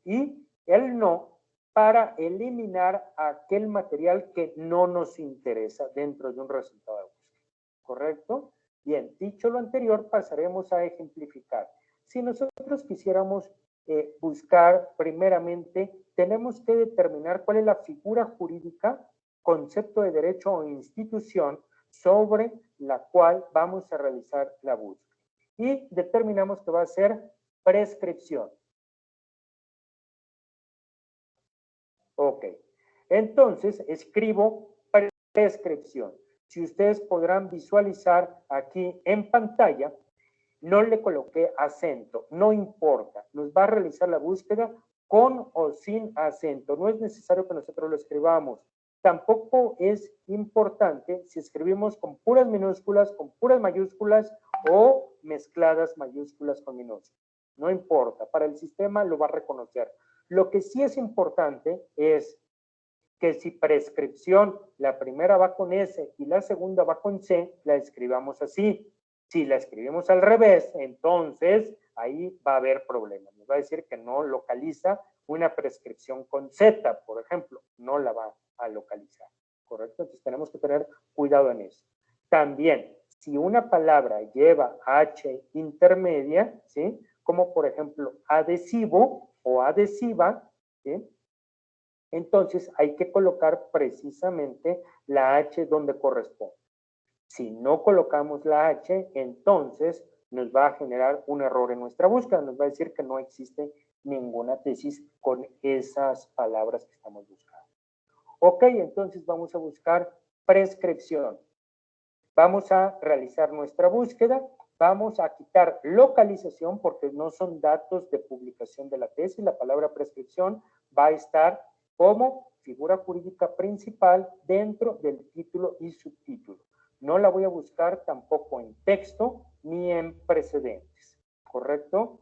Y el NO para eliminar aquel material que no nos interesa dentro de un resultado de búsqueda, ¿correcto? Bien, dicho lo anterior, pasaremos a ejemplificar. Si nosotros quisiéramos buscar primeramente, tenemos que determinar cuál es la figura jurídica, concepto de derecho o institución sobre la cual vamos a realizar la búsqueda. Y determinamos que va a ser prescripción. Ok, entonces escribo prescripción. Si ustedes podrán visualizar aquí en pantalla, no le coloqué acento, no importa, nos va a realizar la búsqueda con o sin acento, no es necesario que nosotros lo escribamos. Tampoco es importante si escribimos con puras minúsculas, con puras mayúsculas o mezcladas mayúsculas con minúsculas. No importa, para el sistema lo va a reconocer. Lo que sí es importante es que si prescripción, la primera va con S y la segunda va con C, la escribamos así. Si la escribimos al revés, entonces ahí va a haber problemas. Nos va a decir que no localiza una prescripción con Z, por ejemplo, no la va a localizar, ¿correcto? Entonces tenemos que tener cuidado en eso. También, si una palabra lleva H intermedia, ¿sí? Como por ejemplo adhesivo o adhesiva, ¿sí? Entonces hay que colocar precisamente la H donde corresponde. Si no colocamos la H, entonces nos va a generar un error en nuestra búsqueda, nos va a decir que no existe ninguna tesis con esas palabras que estamos buscando. Ok, entonces vamos a buscar prescripción. Vamos a realizar nuestra búsqueda, vamos a quitar localización porque no son datos de publicación de la tesis, la palabra prescripción va a estar como figura jurídica principal dentro del título y subtítulo. No la voy a buscar tampoco en texto ni en precedentes, ¿correcto?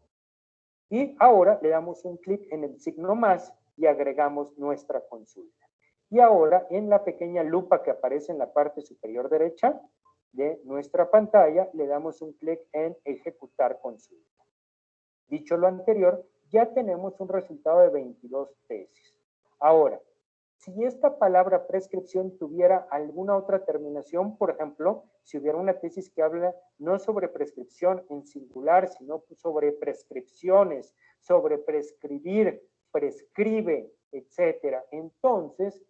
Y ahora le damos un clic en el signo más y agregamos nuestra consulta. Y ahora en la pequeña lupa que aparece en la parte superior derecha de nuestra pantalla, le damos un clic en ejecutar consulta. Dicho lo anterior, ya tenemos un resultado de 22 tesis. Ahora, si esta palabra prescripción tuviera alguna otra terminación, por ejemplo, si hubiera una tesis que habla no sobre prescripción en singular, sino sobre prescripciones, sobre prescribir, prescribe, etcétera, entonces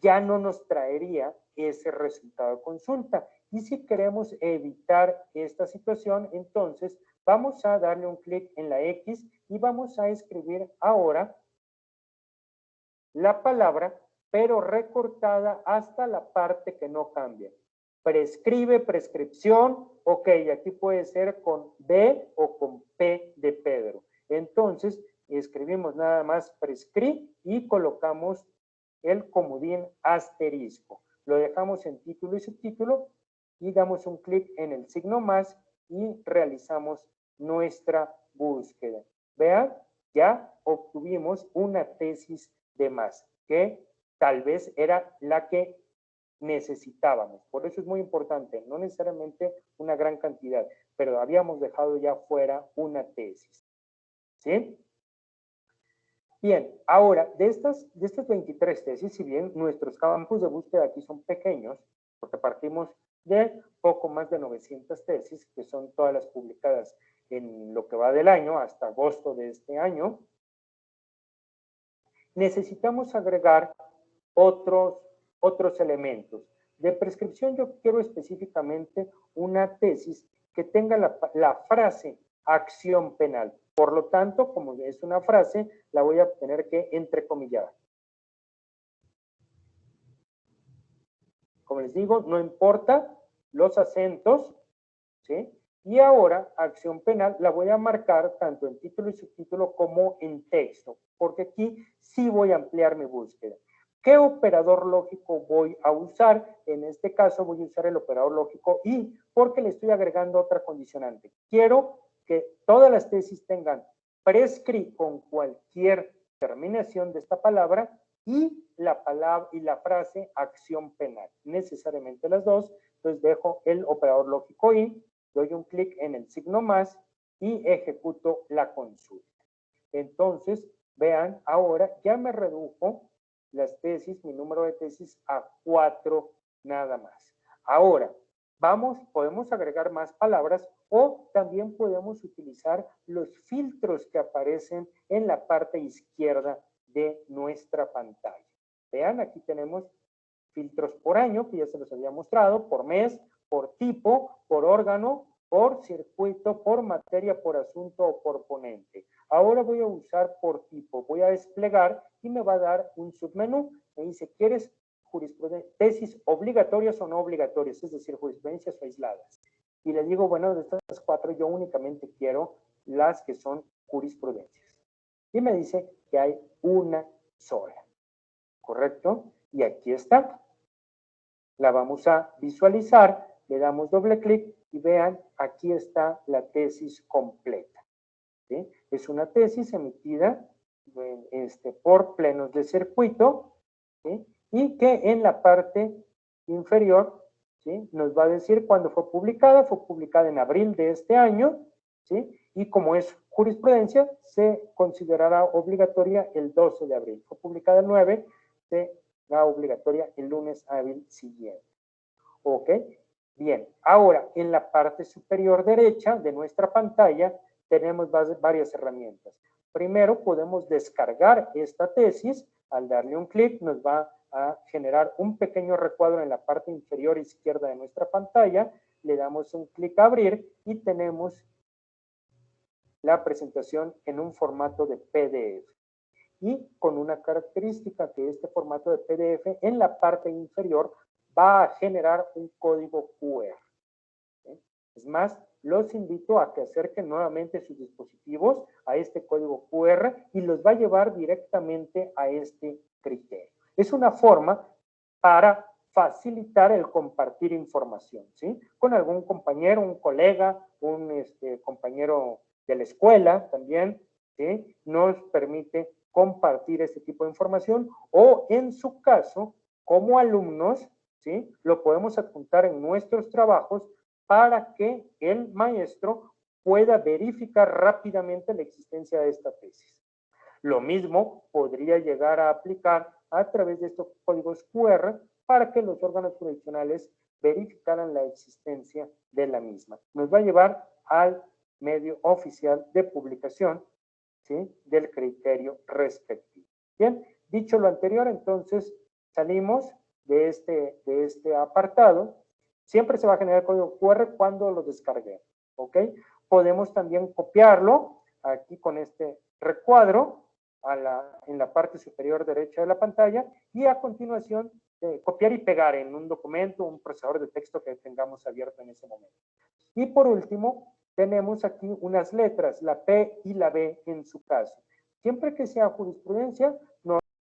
ya no nos traería ese resultado de consulta. Y si queremos evitar esta situación, entonces vamos a darle un clic en la X y vamos a escribir ahora la palabra, pero recortada hasta la parte que no cambia. Prescribe, prescripción, ok, aquí puede ser con B o con P de Pedro. Entonces, escribimos nada más prescri y colocamos el comodín asterisco. Lo dejamos en título y subtítulo y damos un clic en el signo más y realizamos nuestra búsqueda. Vean, ya obtuvimos una tesis de más, que tal vez era la que necesitábamos. Por eso es muy importante, no necesariamente una gran cantidad, pero habíamos dejado ya fuera una tesis. ¿Sí? Bien, ahora, de estas 23 tesis, si bien nuestros campos de búsqueda aquí son pequeños, porque partimos de poco más de 900 tesis, que son todas las publicadas en lo que va del año, hasta agosto de este año, necesitamos agregar otros elementos. De prescripción yo quiero específicamente una tesis que tenga la frase acción penal. Por lo tanto, como es una frase, la voy a tener que entrecomillar. Como les digo, no importa los acentos, ¿sí? Y ahora, acción penal, la voy a marcar tanto en título y subtítulo como en texto, porque aquí sí voy a ampliar mi búsqueda. ¿Qué operador lógico voy a usar? En este caso voy a usar el operador lógico y porque le estoy agregando otra condicionante. Quiero que todas las tesis tengan prescri con cualquier terminación de esta palabra y la frase acción penal. Necesariamente las dos. Entonces dejo el operador lógico y doy un clic en el signo más y ejecuto la consulta. Entonces, vean, ahora ya me redujo las tesis, mi número de tesis a 4 nada más. Ahora, podemos agregar más palabras o también podemos utilizar los filtros que aparecen en la parte izquierda de nuestra pantalla. Vean, aquí tenemos filtros por año, que ya se los había mostrado, por mes, por tipo, por órgano, por circuito, por materia, por asunto o por ponente. Ahora voy a usar por tipo, voy a desplegar y me va a dar un submenú. Me dice, ¿quieres tesis obligatorias o no obligatorias? Es decir, jurisprudencias o aisladas. Y le digo, bueno, de estas 4 yo únicamente quiero las que son jurisprudencias. Y me dice que hay una sola. ¿Correcto? Y aquí está. La vamos a visualizar, le damos doble clic y vean, aquí está la tesis completa. ¿Sí? Es una tesis emitida por plenos de circuito, ¿sí? Y que en la parte inferior, ¿sí?, nos va a decir cuándo fue publicada en abril de este año, ¿sí? Y como es jurisprudencia, se considerará obligatoria el 12 de abril. Fue publicada el 9, se la obligatoria el lunes hábil siguiente. ¿Ok? Bien, ahora en la parte superior derecha de nuestra pantalla tenemos varias herramientas. Primero podemos descargar esta tesis. Al darle un clic nos va a generar un pequeño recuadro en la parte inferior izquierda de nuestra pantalla. Le damos un clic a abrir y tenemos la presentación en un formato de PDF. Y con una característica que este formato de PDF en la parte inferior va a generar un código QR. ¿Sí? Es más, los invito a que acerquen nuevamente sus dispositivos a este código QR y los va a llevar directamente a este criterio. Es una forma para facilitar el compartir información, ¿sí? Con algún compañero, un colega, un compañero de la escuela también, ¿sí? Nos permite compartir este tipo de información o en su caso, como alumnos, ¿sí?, lo podemos adjuntar en nuestros trabajos para que el maestro pueda verificar rápidamente la existencia de esta tesis. Lo mismo podría llegar a aplicar a través de estos códigos QR para que los órganos jurisdiccionales verificaran la existencia de la misma. Nos va a llevar al medio oficial de publicación, ¿sí?, del criterio respectivo. Bien, dicho lo anterior, entonces salimos de este apartado. Siempre se va a generar el código QR cuando lo descarguemos, ¿ok? Podemos también copiarlo aquí con este recuadro, en la parte superior derecha de la pantalla y a continuación copiar y pegar en un documento, un procesador de texto que tengamos abierto en ese momento. Y por último, tenemos aquí unas letras, la P y la B en su caso. Siempre que sea jurisprudencia,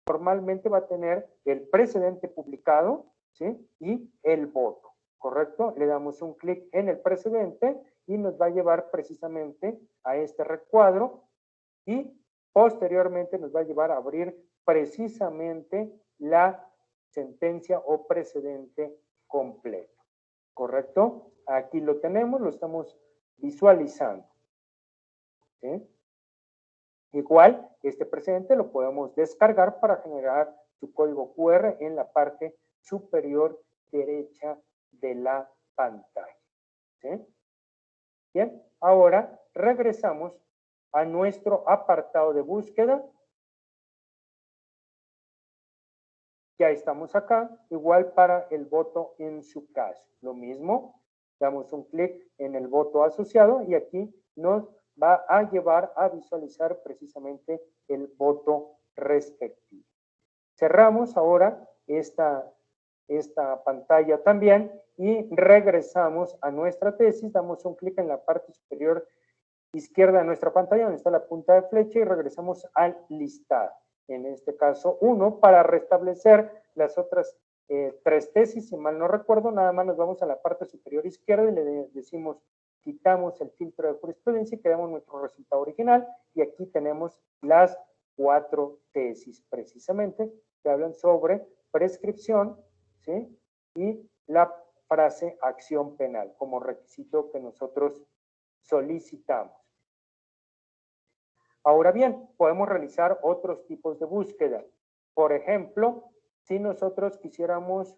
normalmente va a tener el precedente publicado, ¿sí? Y el voto, ¿correcto? Le damos un clic en el precedente y nos va a llevar precisamente a este recuadro y posteriormente nos va a llevar a abrir precisamente la sentencia o precedente completo, ¿correcto? Aquí lo tenemos, lo estamos visualizando, ¿sí? Igual, este precedente lo podemos descargar para generar su código QR en la parte superior derecha de la pantalla, ¿sí? Bien, ahora regresamos a nuestro apartado de búsqueda. Ya estamos acá, igual para el voto en su caso. Lo mismo, damos un clic en el voto asociado y aquí nos va a llevar a visualizar precisamente el voto respectivo. Cerramos ahora esta pantalla también y regresamos a nuestra tesis. Damos un clic en la parte superior izquierda de nuestra pantalla, donde está la punta de flecha, y regresamos al listado. En este caso, 1, para restablecer las otras 3 tesis, si mal no recuerdo, nada más nos vamos a la parte superior izquierda y le decimos, quitamos el filtro de jurisprudencia y quedamos nuestro resultado original, y aquí tenemos las 4 tesis precisamente que hablan sobre prescripción, ¿sí? Y la frase acción penal como requisito que nosotros solicitamos. Ahora bien, podemos realizar otros tipos de búsqueda. Por ejemplo, si nosotros quisiéramos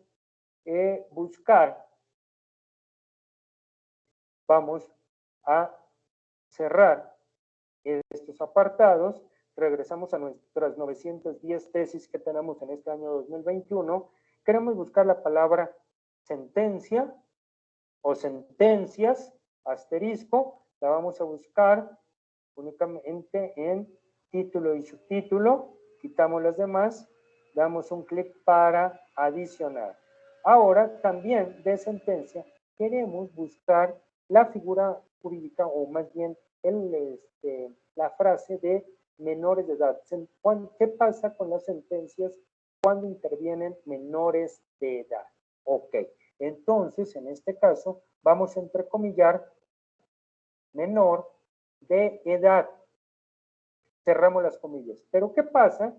buscar, vamos a cerrar estos apartados, regresamos a nuestras 910 tesis que tenemos en este año 2021, queremos buscar la palabra sentencia o sentencias, asterisco, la vamos a buscar únicamente en título y subtítulo, quitamos las demás, damos un clic para adicionar. Ahora también de sentencia queremos buscar la figura jurídica o más bien la frase de menores de edad. ¿Qué pasa con las sentencias cuando intervienen menores de edad? Ok, entonces en este caso vamos a entrecomillar menor de edad. Cerramos las comillas. Pero ¿qué pasa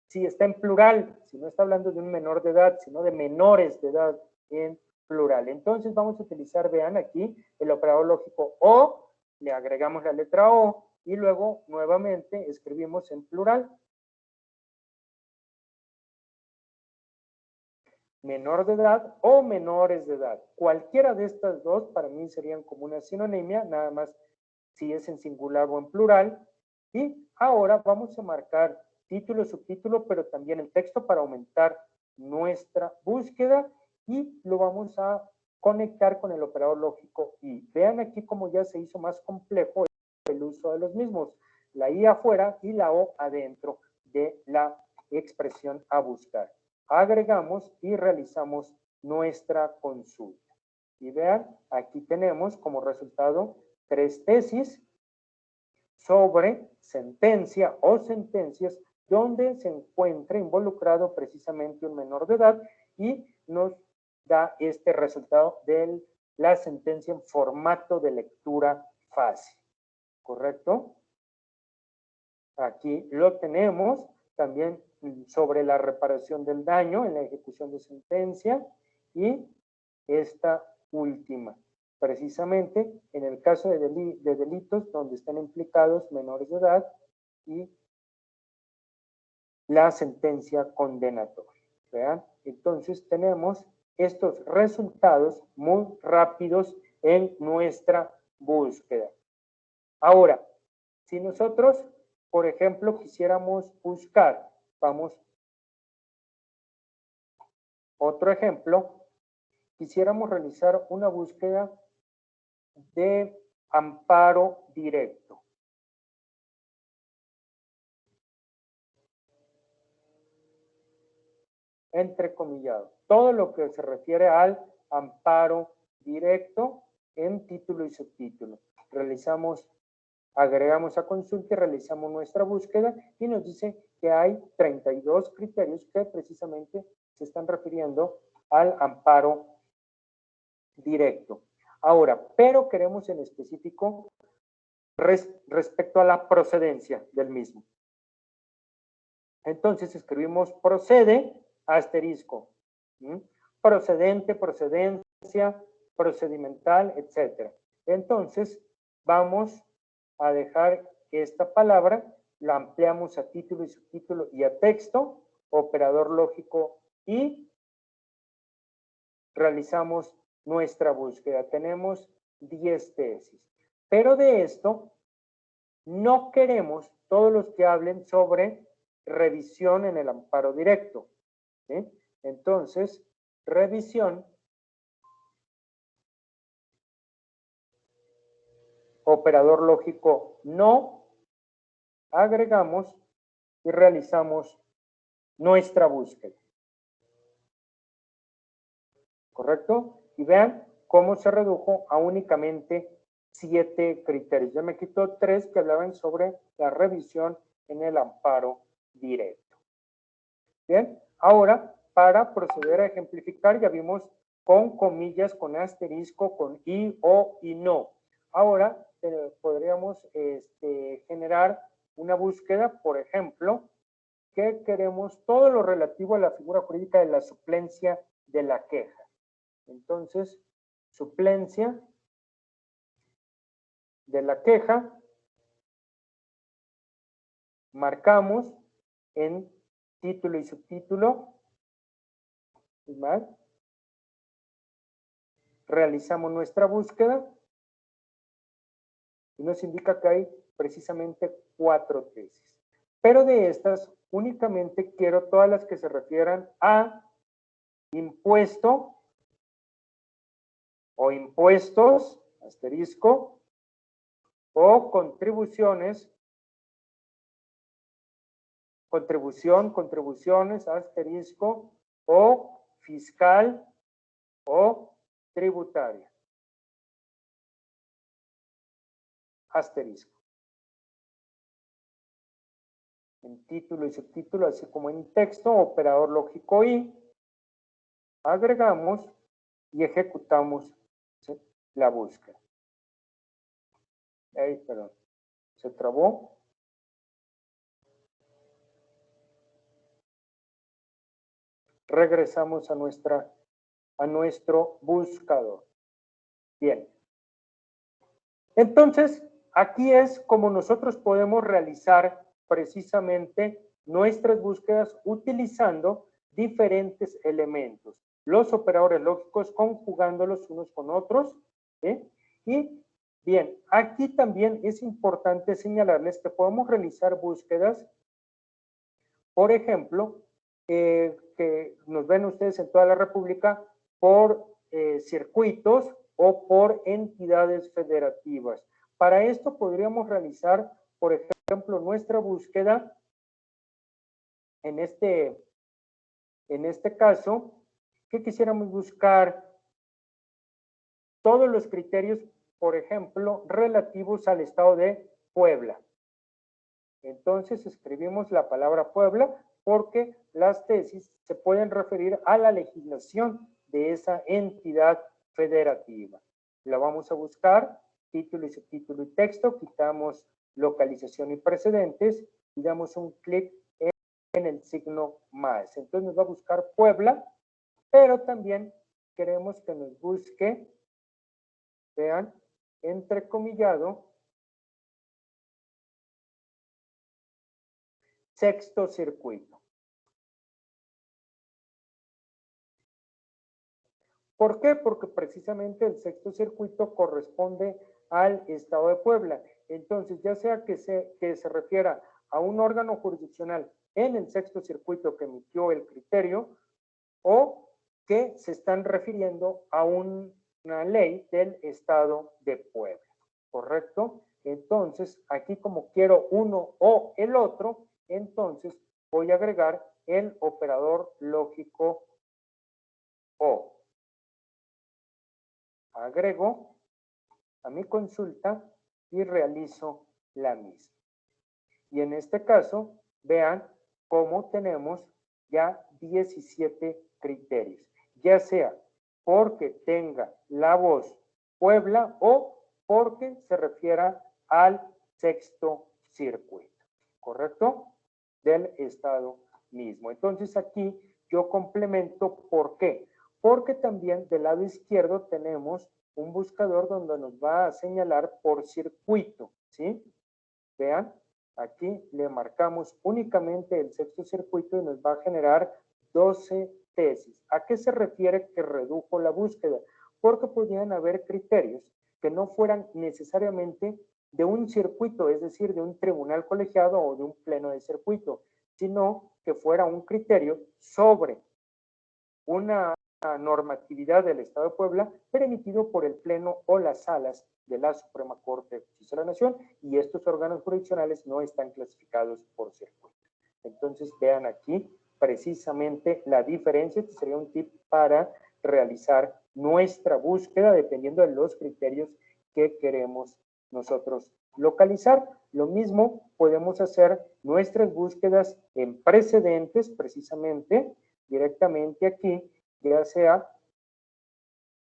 si está en plural? Si no está hablando de un menor de edad, sino de menores de edad en plural. Entonces vamos a utilizar, vean aquí, el operador lógico o, le agregamos la letra O y luego nuevamente escribimos en plural. Menor de edad o menores de edad. Cualquiera de estas dos para mí serían como una sinonimia, nada más si es en singular o en plural. Y ahora vamos a marcar título, subtítulo, pero también el texto para aumentar nuestra búsqueda y lo vamos a conectar con el operador lógico y. Vean aquí cómo ya se hizo más complejo el uso de los mismos. La I afuera y la O adentro de la expresión a buscar. Agregamos y realizamos nuestra consulta. Y vean, aquí tenemos como resultado 3 tesis sobre sentencia o sentencias donde se encuentra involucrado precisamente un menor de edad y nos da este resultado de la sentencia en formato de lectura fácil. ¿Correcto? Aquí lo tenemos también sobre la reparación del daño en la ejecución de sentencia y esta última, precisamente en el caso de delitos donde están implicados menores de edad y la sentencia condenatoria. ¿Vean? Entonces tenemos estos resultados muy rápidos en nuestra búsqueda. Ahora, si nosotros, por ejemplo, quisiéramos buscar, vamos, otro ejemplo, quisiéramos realizar una búsqueda de amparo directo. entrecomillado. Todo lo que se refiere al amparo directo en título y subtítulo. Agregamos a consulta y realizamos nuestra búsqueda y nos dice que hay 32 criterios que precisamente se están refiriendo al amparo directo. Ahora, pero queremos en específico respecto a la procedencia del mismo. Entonces escribimos procede, asterisco, procedente, procedencia, procedimental, etc. Entonces vamos a dejar esta palabra, la ampliamos a título y subtítulo y a texto, operador lógico y realizamos nuestra búsqueda. Tenemos 10 tesis. Pero de esto no queremos todos los que hablen sobre revisión en el amparo directo. ¿Sí? Entonces, revisión, operador lógico no, agregamos y realizamos nuestra búsqueda. ¿Correcto? Y vean cómo se redujo a únicamente 7 criterios. Ya me quitó 3 que hablaban sobre la revisión en el amparo directo. Bien, ahora para proceder a ejemplificar ya vimos con comillas, con asterisco, con y, o y no. Ahora podríamos generar una búsqueda, por ejemplo, que queremos todo lo relativo a la figura jurídica de la suplencia de la queja. Entonces, suplencia de la queja, marcamos en título y subtítulo, ¿vale? Realizamos nuestra búsqueda y nos indica que hay precisamente 4 tesis. Pero de estas, únicamente quiero todas las que se refieran a impuesto o impuestos, asterisco, o contribuciones, contribuciones, asterisco, o fiscal o tributaria, asterisco. En título y subtítulo, así como en texto, operador lógico y agregamos y ejecutamos, ¿sí?, la búsqueda. Ahí, perdón, se trabó. Regresamos a nuestro buscador. Bien. Entonces, aquí es como nosotros podemos realizar precisamente nuestras búsquedas utilizando diferentes elementos. Los operadores lógicos conjugándolos unos con otros, ¿sí? Y bien, aquí también es importante señalarles que podemos realizar búsquedas, por ejemplo, que nos ven ustedes en toda la República por circuitos o por entidades federativas. Para esto podríamos realizar, por ejemplo, nuestra búsqueda en este caso, que quisiéramos buscar todos los criterios, por ejemplo, relativos al estado de Puebla. Entonces escribimos la palabra Puebla porque las tesis se pueden referir a la legislación de esa entidad federativa. La vamos a buscar, título y subtítulo y texto, quitamos localización y precedentes y damos un clic en el signo más. Entonces nos va a buscar Puebla, pero también queremos que nos busque, vean, entrecomillado, sexto circuito. ¿Por qué? Porque precisamente el sexto circuito corresponde al estado de Puebla. Entonces, ya sea que se refiera a un órgano jurisdiccional en el sexto circuito que emitió el criterio o que se están refiriendo a una ley del estado de Puebla. ¿Correcto? Entonces, aquí como quiero uno o el otro, entonces voy a agregar el operador lógico O. Agrego a mi consulta y realizo la misma. Y en este caso, vean cómo tenemos ya 17 criterios, ya sea porque tenga la voz Puebla o porque se refiera al sexto circuito, ¿correcto? Del estado mismo. Entonces aquí yo complemento, ¿por qué? Porque también del lado izquierdo tenemos un buscador donde nos va a señalar por circuito, ¿sí? Vean, aquí le marcamos únicamente el sexto circuito y nos va a generar 12 tesis. ¿A qué se refiere que redujo la búsqueda? Porque podían haber criterios que no fueran necesariamente de un circuito, es decir, de un tribunal colegiado o de un pleno de circuito, sino que fuera un criterio sobre una normatividad del Estado de Puebla permitido por el Pleno o las salas de la Suprema Corte de Justicia de la Nación, y estos órganos jurisdiccionales no están clasificados por circuito. Entonces vean aquí precisamente la diferencia. Este sería un tip para realizar nuestra búsqueda dependiendo de los criterios que queremos nosotros localizar. Lo mismo podemos hacer nuestras búsquedas en precedentes, precisamente directamente aquí, ya sea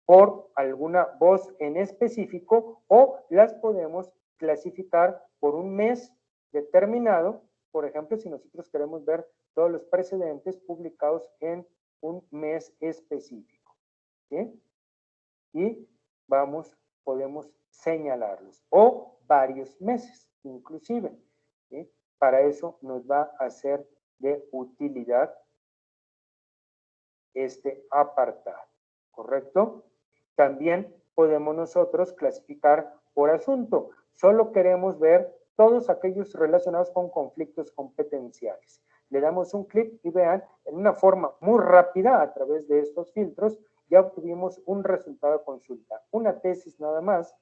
por alguna voz en específico, o las podemos clasificar por un mes determinado. Por ejemplo, si nosotros queremos ver todos los precedentes publicados en un mes específico, ¿sí? Y podemos señalarlos, o varios meses inclusive, ¿sí? Para eso nos va a ser de utilidad este apartado, ¿correcto? También podemos nosotros clasificar por asunto. Solo queremos ver todos aquellos relacionados con conflictos competenciales. Le damos un clic y vean, en una forma muy rápida, a través de estos filtros, ya obtuvimos un resultado de consulta. Una tesis nada más,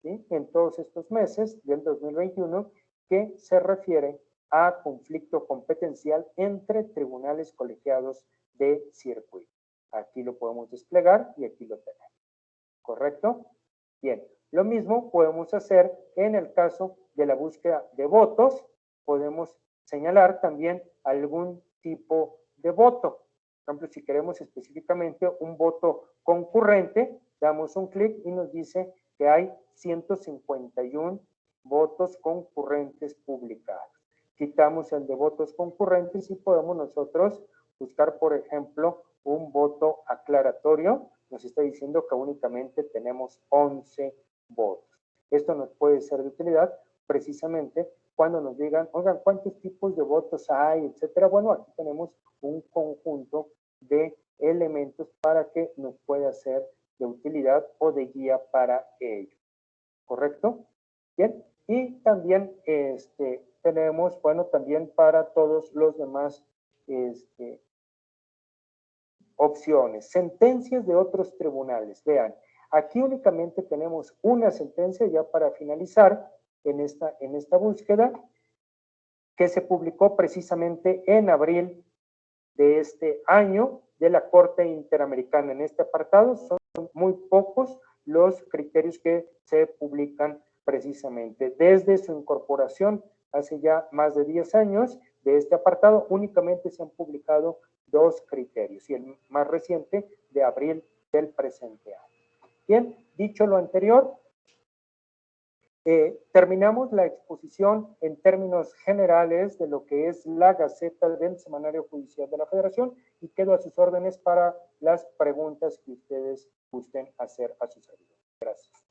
¿sí? En todos estos meses del 2021, que se refiere a conflicto competencial entre tribunales colegiados de circuito. Aquí lo podemos desplegar y aquí lo tenemos. ¿Correcto? Bien, lo mismo podemos hacer en el caso de la búsqueda de votos. Podemos señalar también algún tipo de voto. Por ejemplo, si queremos específicamente un voto concurrente, damos un clic y nos dice que hay 151 votos concurrentes publicados. Quitamos el de votos concurrentes y podemos nosotros buscar, por ejemplo, un voto aclaratorio. Nos está diciendo que únicamente tenemos 11 votos. Esto nos puede ser de utilidad precisamente cuando nos digan, oigan, ¿cuántos tipos de votos hay, etcétera? Bueno, aquí tenemos un conjunto de elementos para que nos pueda ser de utilidad o de guía para ello. ¿Correcto? Bien, y también tenemos, bueno, también para todos los demás opciones, sentencias de otros tribunales. Vean, aquí únicamente tenemos una sentencia ya para finalizar en esta búsqueda, que se publicó precisamente en abril de este año de la Corte Interamericana. En este apartado son muy pocos los criterios que se publican precisamente. Desde su incorporación hace ya más de 10 años de este apartado, únicamente se han publicado 2 criterios, y el más reciente de abril del presente año. Bien, dicho lo anterior, terminamos la exposición en términos generales de lo que es la Gaceta del Semanario Judicial de la Federación, y quedo a sus órdenes para las preguntas que ustedes gusten hacer a sus servidores. Gracias.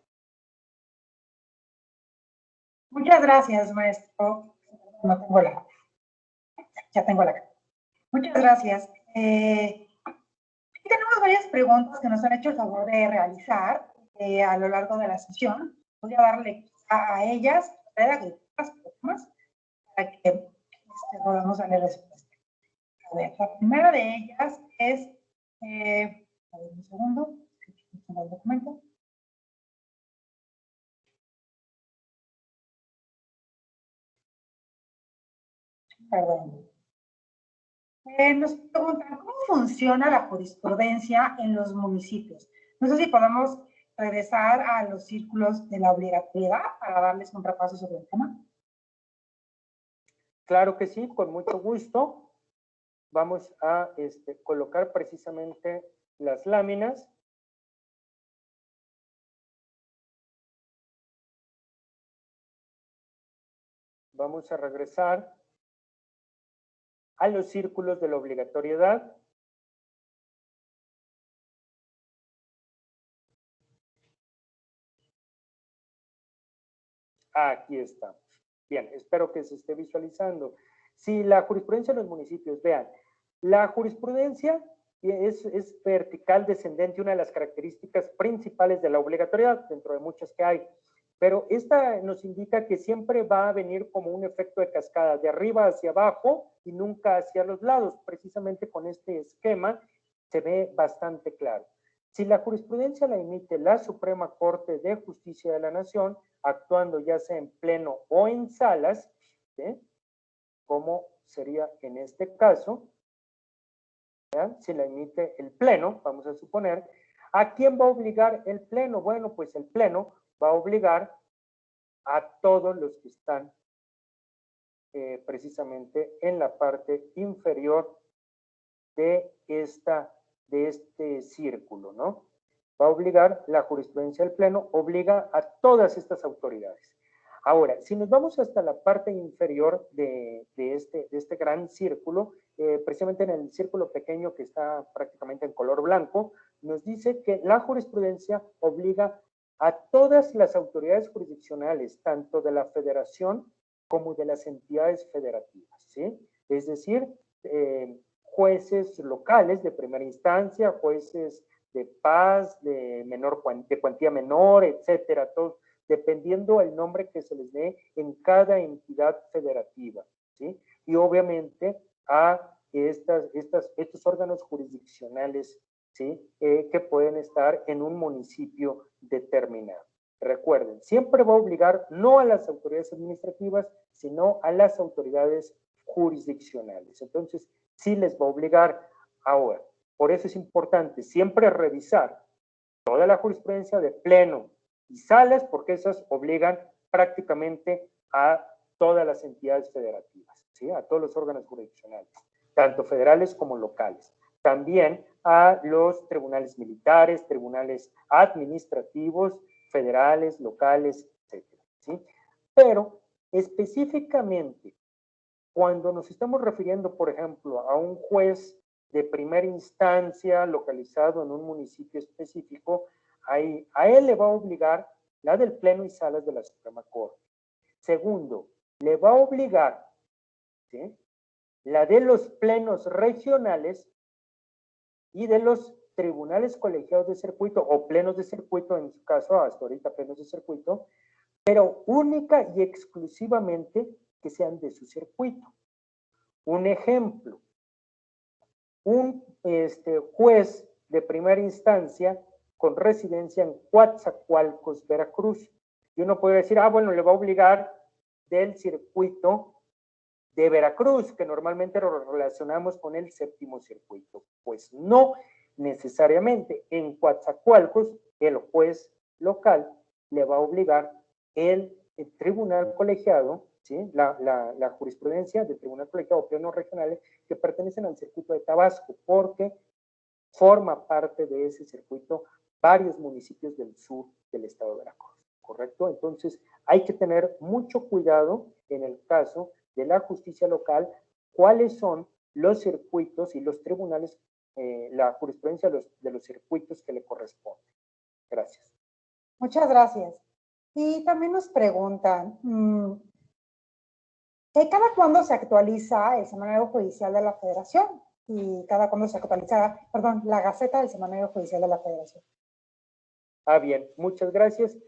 Muchas gracias, maestro. No tengo la... Ya tengo la... Muchas gracias. Tenemos varias preguntas que nos han hecho el favor de realizar a lo largo de la sesión. Voy a darle a ellas, para que podamos darle respuesta. A ver, la primera de ellas es, a ver, un segundo, el documento. Perdón. Nos preguntan, ¿cómo funciona la jurisprudencia en los municipios? No sé si podemos regresar a los círculos de la obligatoriedad para darles un repaso sobre el tema. Claro que sí, con mucho gusto. Vamos a colocar precisamente las láminas. Vamos a regresar a los círculos de la obligatoriedad. Aquí está. Bien, espero que se esté visualizando. Si la jurisprudencia en los municipios, vean, la jurisprudencia es vertical descendente, una de las características principales de la obligatoriedad, dentro de muchas que hay. Pero esta nos indica que siempre va a venir como un efecto de cascada, de arriba hacia abajo y nunca hacia los lados. Precisamente con este esquema se ve bastante claro. Si la jurisprudencia la emite la Suprema Corte de Justicia de la Nación, actuando ya sea en pleno o en salas, ¿sí?, como sería en este caso, ¿vean? Si la emite el pleno, vamos a suponer, ¿a quién va a obligar el pleno? Bueno, pues el pleno va a obligar a todos los que están precisamente en la parte inferior de este círculo, ¿no? Va a obligar, la jurisprudencia del pleno obliga a todas estas autoridades. Ahora, si nos vamos hasta la parte inferior de este gran círculo, precisamente en el círculo pequeño que está prácticamente en color blanco, nos dice que la jurisprudencia obliga a todas las autoridades jurisdiccionales, tanto de la federación como de las entidades federativas, ¿sí? Es decir, jueces locales de primera instancia, jueces de paz, de cuantía menor, etcétera, todos, dependiendo el nombre que se les dé en cada entidad federativa, ¿sí? Y obviamente a estos órganos jurisdiccionales, ¿sí?, que pueden estar en un municipio determinado. Recuerden, siempre va a obligar no a las autoridades administrativas, sino a las autoridades jurisdiccionales. Entonces, sí les va a obligar ahora. Por eso es importante siempre revisar toda la jurisprudencia de pleno y salas, porque esas obligan prácticamente a todas las entidades federativas, ¿sí?, a todos los órganos jurisdiccionales, tanto federales como locales. También a los tribunales militares, tribunales administrativos, federales, locales, etcétera, ¿sí? Pero específicamente, cuando nos estamos refiriendo, por ejemplo, a un juez de primera instancia localizado en un municipio específico, a él le va a obligar la del pleno y salas de la Suprema Corte. Segundo, le va a obligar, ¿sí?, la de los plenos regionales y de los tribunales colegiados de circuito o plenos de circuito, en su caso, hasta ahorita plenos de circuito, pero única y exclusivamente que sean de su circuito. Un ejemplo, un juez de primera instancia con residencia en Coatzacoalcos, Veracruz. Y uno puede decir, bueno, le va a obligar del circuito de Veracruz, que normalmente lo relacionamos con el séptimo circuito. Pues no necesariamente. En Coatzacoalcos, el juez local le va a obligar el tribunal colegiado, ¿sí?, la jurisprudencia del tribunal colegiado o plenos regionales que pertenecen al circuito de Tabasco, porque forma parte de ese circuito varios municipios del sur del estado de Veracruz, ¿correcto? Entonces, hay que tener mucho cuidado en el caso de la justicia local, cuáles son los circuitos y los tribunales, la jurisprudencia de los circuitos que le corresponden. Gracias. Muchas gracias. Y también nos preguntan, ¿cada cuándo se actualiza el Semanario Judicial de la Federación? Y cada cuándo se actualiza, perdón, la Gaceta del Semanario Judicial de la Federación. Bien, muchas gracias.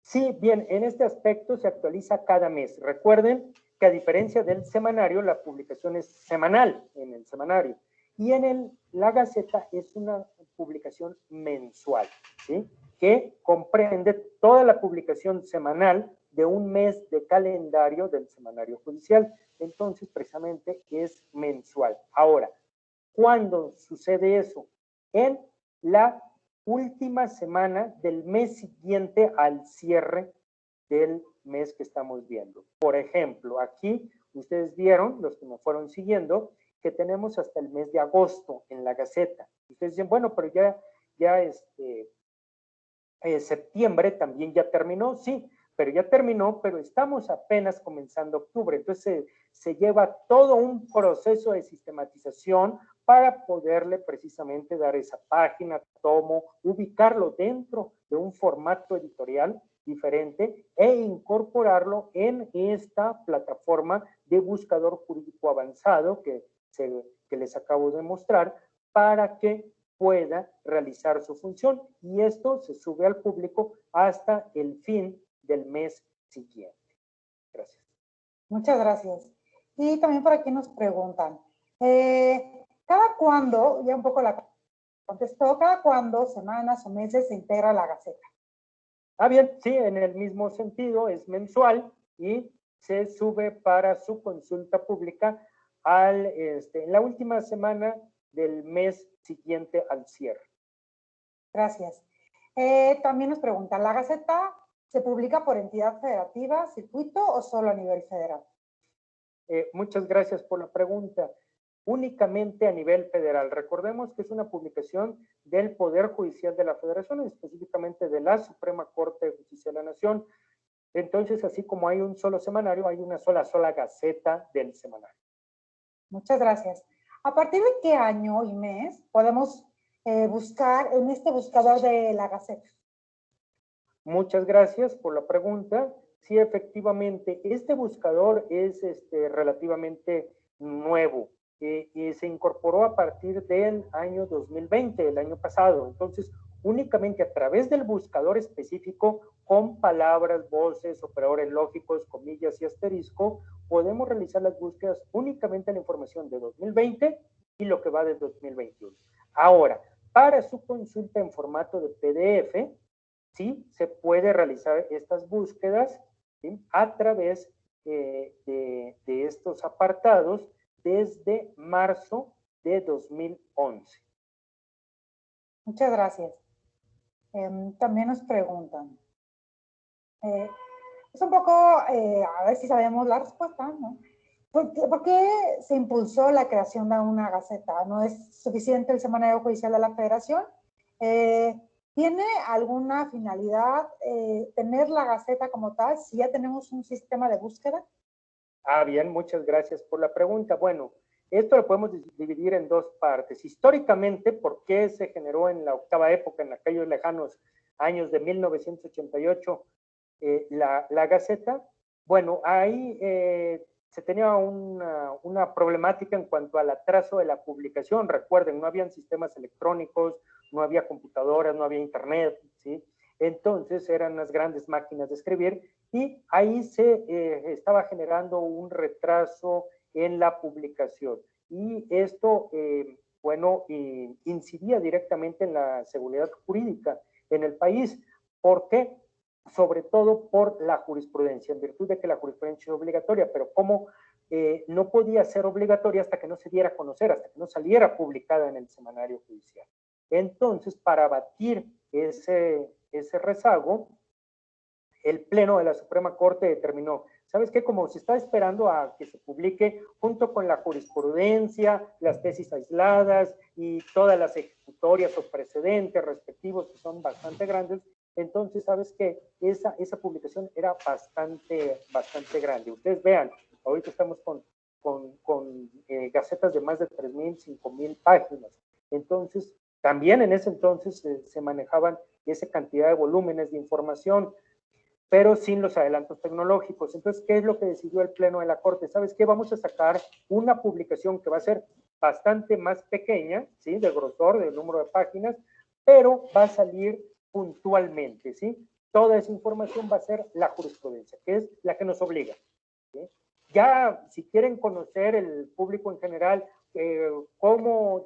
Sí, bien, en este aspecto se actualiza cada mes. Recuerden que a diferencia del semanario, la publicación es semanal en el semanario y en la Gaceta es una publicación mensual, ¿sí?, que comprende toda la publicación semanal de un mes de calendario del semanario judicial. Entonces, precisamente es mensual. Ahora, ¿Cuándo sucede eso? En la última semana del mes siguiente al cierre del mes que estamos viendo. Por ejemplo, aquí ustedes vieron, los que me fueron siguiendo, que tenemos hasta el mes de agosto en la Gaceta. Ustedes dicen, bueno, pero ya septiembre también ya terminó, sí, pero ya terminó, pero estamos apenas comenzando octubre. Entonces se lleva todo un proceso de sistematización para poderle precisamente dar esa página, tomo, ubicarlo dentro de un formato editorial diferente e incorporarlo en esta plataforma de buscador jurídico avanzado que les acabo de mostrar para que pueda realizar su función, y esto se sube al público hasta el fin del mes siguiente. Gracias. Muchas gracias. Y también por aquí nos preguntan, ¿cada cuándo, ya un poco la contestó, cada cuándo, semanas o meses se integra la Gaceta? Bien, sí, en el mismo sentido, es mensual y se sube para su consulta pública en la última semana del mes siguiente al cierre. Gracias. También nos preguntan, ¿la Gaceta se publica por entidad federativa, circuito o solo a nivel federal? Muchas gracias por la pregunta. Únicamente a nivel federal. Recordemos que es una publicación del Poder Judicial de la Federación, específicamente de la Suprema Corte de Justicia de la Nación. Entonces, así como hay un solo semanario, hay una sola Gaceta del semanario. Muchas gracias. ¿A partir de qué año y mes podemos buscar en este buscador de la Gaceta? Muchas gracias por la pregunta. Sí, efectivamente, este buscador es relativamente nuevo. Se incorporó a partir del año 2020, el año pasado. Entonces, únicamente a través del buscador específico, con palabras, voces, operadores lógicos, comillas y asterisco, podemos realizar las búsquedas únicamente en la información de 2020 y lo que va de 2021. Ahora, para su consulta en formato de PDF, sí se puede realizar estas búsquedas, ¿sí?, a través de estos apartados desde marzo de 2011. Muchas gracias. También nos preguntan, es un poco, a ver si sabemos la respuesta, ¿no? ¿Por qué se impulsó la creación de una Gaceta? ¿No es suficiente el Semanario Judicial de la Federación? ¿Tiene alguna finalidad tener la Gaceta como tal si ya tenemos un sistema de búsqueda? Bien, muchas gracias por la pregunta. Bueno, esto lo podemos dividir en dos partes. Históricamente, ¿por qué se generó en la octava época, en aquellos lejanos años de 1988, la Gaceta? Bueno, ahí se tenía una problemática en cuanto al atraso de la publicación. Recuerden, no habían sistemas electrónicos, no había computadoras, no había internet, ¿sí? Entonces eran unas grandes máquinas de escribir y ahí se estaba generando un retraso en la publicación. Y esto, bueno, incidía directamente en la seguridad jurídica en el país. ¿Por qué? Sobre todo por la jurisprudencia, en virtud de que la jurisprudencia es obligatoria, pero como no podía ser obligatoria hasta que no se diera a conocer, hasta que no saliera publicada en el semanario judicial. Entonces, para abatir ese rezago, el Pleno de la Suprema Corte determinó, ¿sabes qué? Como se está esperando a que se publique junto con la jurisprudencia, las tesis aisladas y todas las ejecutorias o precedentes respectivos que son bastante grandes, entonces, ¿sabes qué? Esa publicación era bastante grande. Ustedes vean, ahorita estamos con gacetas de más de 3,000, 5,000 páginas. Entonces, también en ese entonces se manejaban esa cantidad de volúmenes de información, pero sin los adelantos tecnológicos. Entonces, ¿qué es lo que decidió el Pleno de la Corte? ¿Sabes qué? Vamos a sacar una publicación que va a ser bastante más pequeña, ¿sí?, de grosor, del número de páginas, pero va a salir puntualmente, ¿sí? Toda esa información va a ser la jurisprudencia, que es la que nos obliga, ¿sí? Ya, si quieren conocer el público en general cómo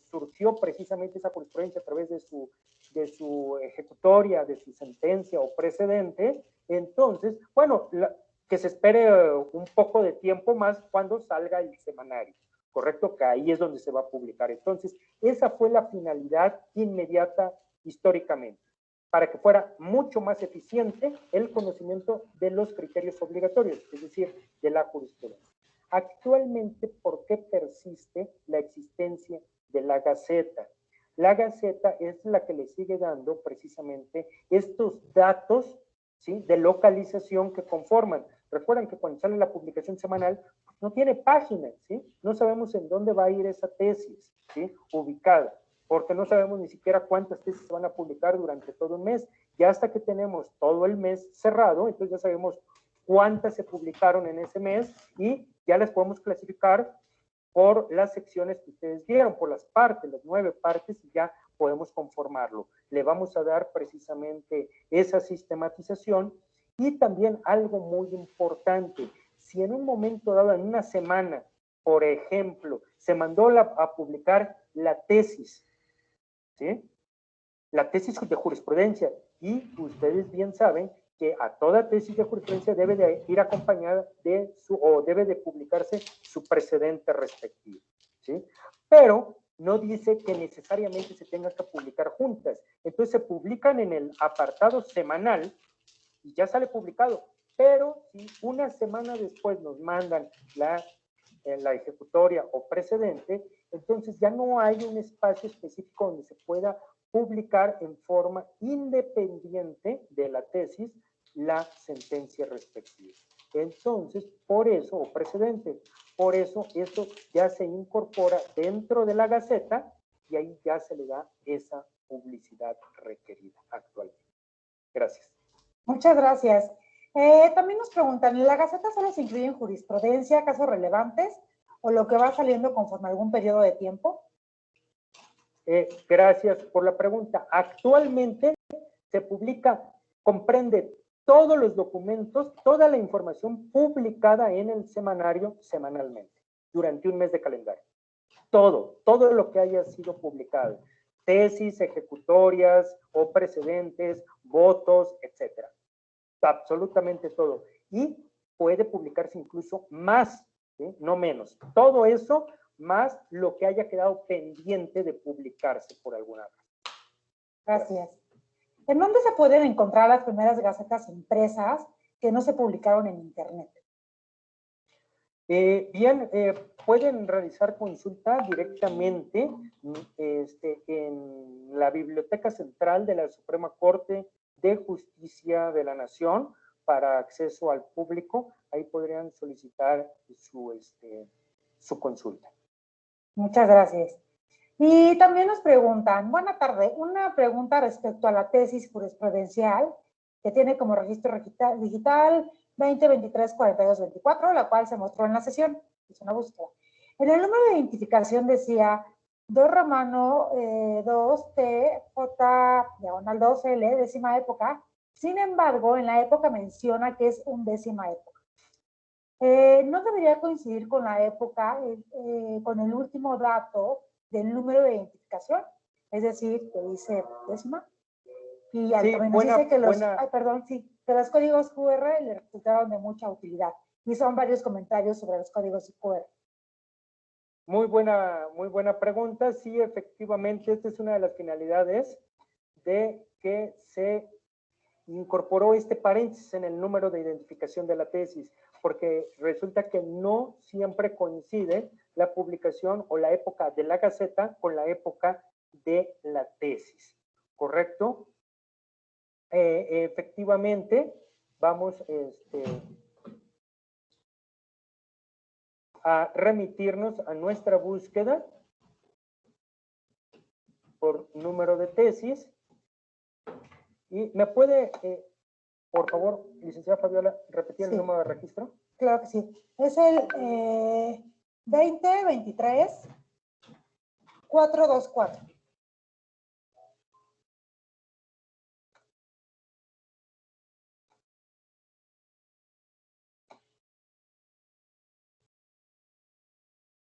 surgió precisamente esa jurisprudencia a través de su ejecutoria, de su sentencia o precedente, entonces, bueno, que se espere un poco de tiempo más cuando salga el semanario. ¿correcto? Que ahí es donde se va a publicar. Entonces, esa fue la finalidad inmediata históricamente, para que fuera mucho más eficiente el conocimiento de los criterios obligatorios, es decir, de la jurisprudencia. Actualmente, ¿por qué persiste la existencia de la Gaceta? La Gaceta es la que le sigue dando precisamente estos datos, ¿sí?, de localización que conforman. Recuerden que cuando sale la publicación semanal, no tiene páginas, ¿sí? No sabemos en dónde va a ir esa tesis, ¿sí?, ubicada, porque no sabemos ni siquiera cuántas tesis se van a publicar durante todo un mes. Ya hasta que tenemos todo el mes cerrado, entonces ya sabemos cuántas se publicaron en ese mes y ya las podemos clasificar por las secciones que ustedes vieron, por las partes, las 9 partes, y ya podemos conformarlo. Le vamos a dar precisamente esa sistematización y también algo muy importante. Si en un momento dado, en una semana, por ejemplo, se mandó a publicar la tesis, ¿sí?, la tesis de jurisprudencia, y ustedes bien saben que a toda tesis de jurisprudencia debe de ir acompañada de debe de publicarse su precedente respectivo, ¿sí? Pero no dice que necesariamente se tenga que publicar juntas. Entonces se publican en el apartado semanal y ya sale publicado. Pero si una semana después nos mandan la ejecutoria o precedente, entonces ya no hay un espacio específico donde se pueda publicar en forma independiente de la tesis la sentencia respectiva. Entonces, por eso, o precedente, por eso esto ya se incorpora dentro de la Gaceta y ahí ya se le da esa publicidad requerida actualmente. Gracias. Muchas gracias. También nos preguntan, ¿en la Gaceta solo se incluyen jurisprudencia, casos relevantes o lo que va saliendo conforme a algún periodo de tiempo? Gracias por la pregunta. Actualmente se publica, comprende todos los documentos, toda la información publicada en el semanario semanalmente, durante un mes de calendario. Todo lo que haya sido publicado. Tesis, ejecutorias o precedentes, votos, etcétera. Absolutamente todo. Y puede publicarse incluso más, ¿sí?, no menos. Todo eso más lo que haya quedado pendiente de publicarse por alguna razón. Gracias. ¿En dónde se pueden encontrar las primeras gacetas impresas que no se publicaron en Internet? Pueden realizar consulta directamente en la Biblioteca Central de la Suprema Corte de Justicia de la Nación para acceso al público. Ahí podrían solicitar su consulta. Muchas gracias. Y también nos preguntan, buena tarde, una pregunta respecto a la tesis jurisprudencial que tiene como registro digital 2023-4224, la cual se mostró en la sesión, es una búsqueda. En el número de identificación decía 2 Romano 2T J diagonal 2L, décima época. Sin embargo, en la época menciona que es un décima época. ¿No debería coincidir con la época, con el último dato del número de identificación? Es decir, que dice décima. Y sí, también nos dice que que los códigos QR le resultaron de mucha utilidad. Y son varios comentarios sobre los códigos QR. Muy buena pregunta. Sí, efectivamente, esta es una de las finalidades de que se incorporó este paréntesis en el número de identificación de la tesis, porque resulta que no siempre coincide la publicación o la época de la Gaceta con la época de la tesis, ¿correcto? Efectivamente, vamos a remitirnos a nuestra búsqueda por número de tesis. ¿Y me puede, por favor, licenciada Fabiola, repetir el número de registro? Claro que sí. Es el 2023-424.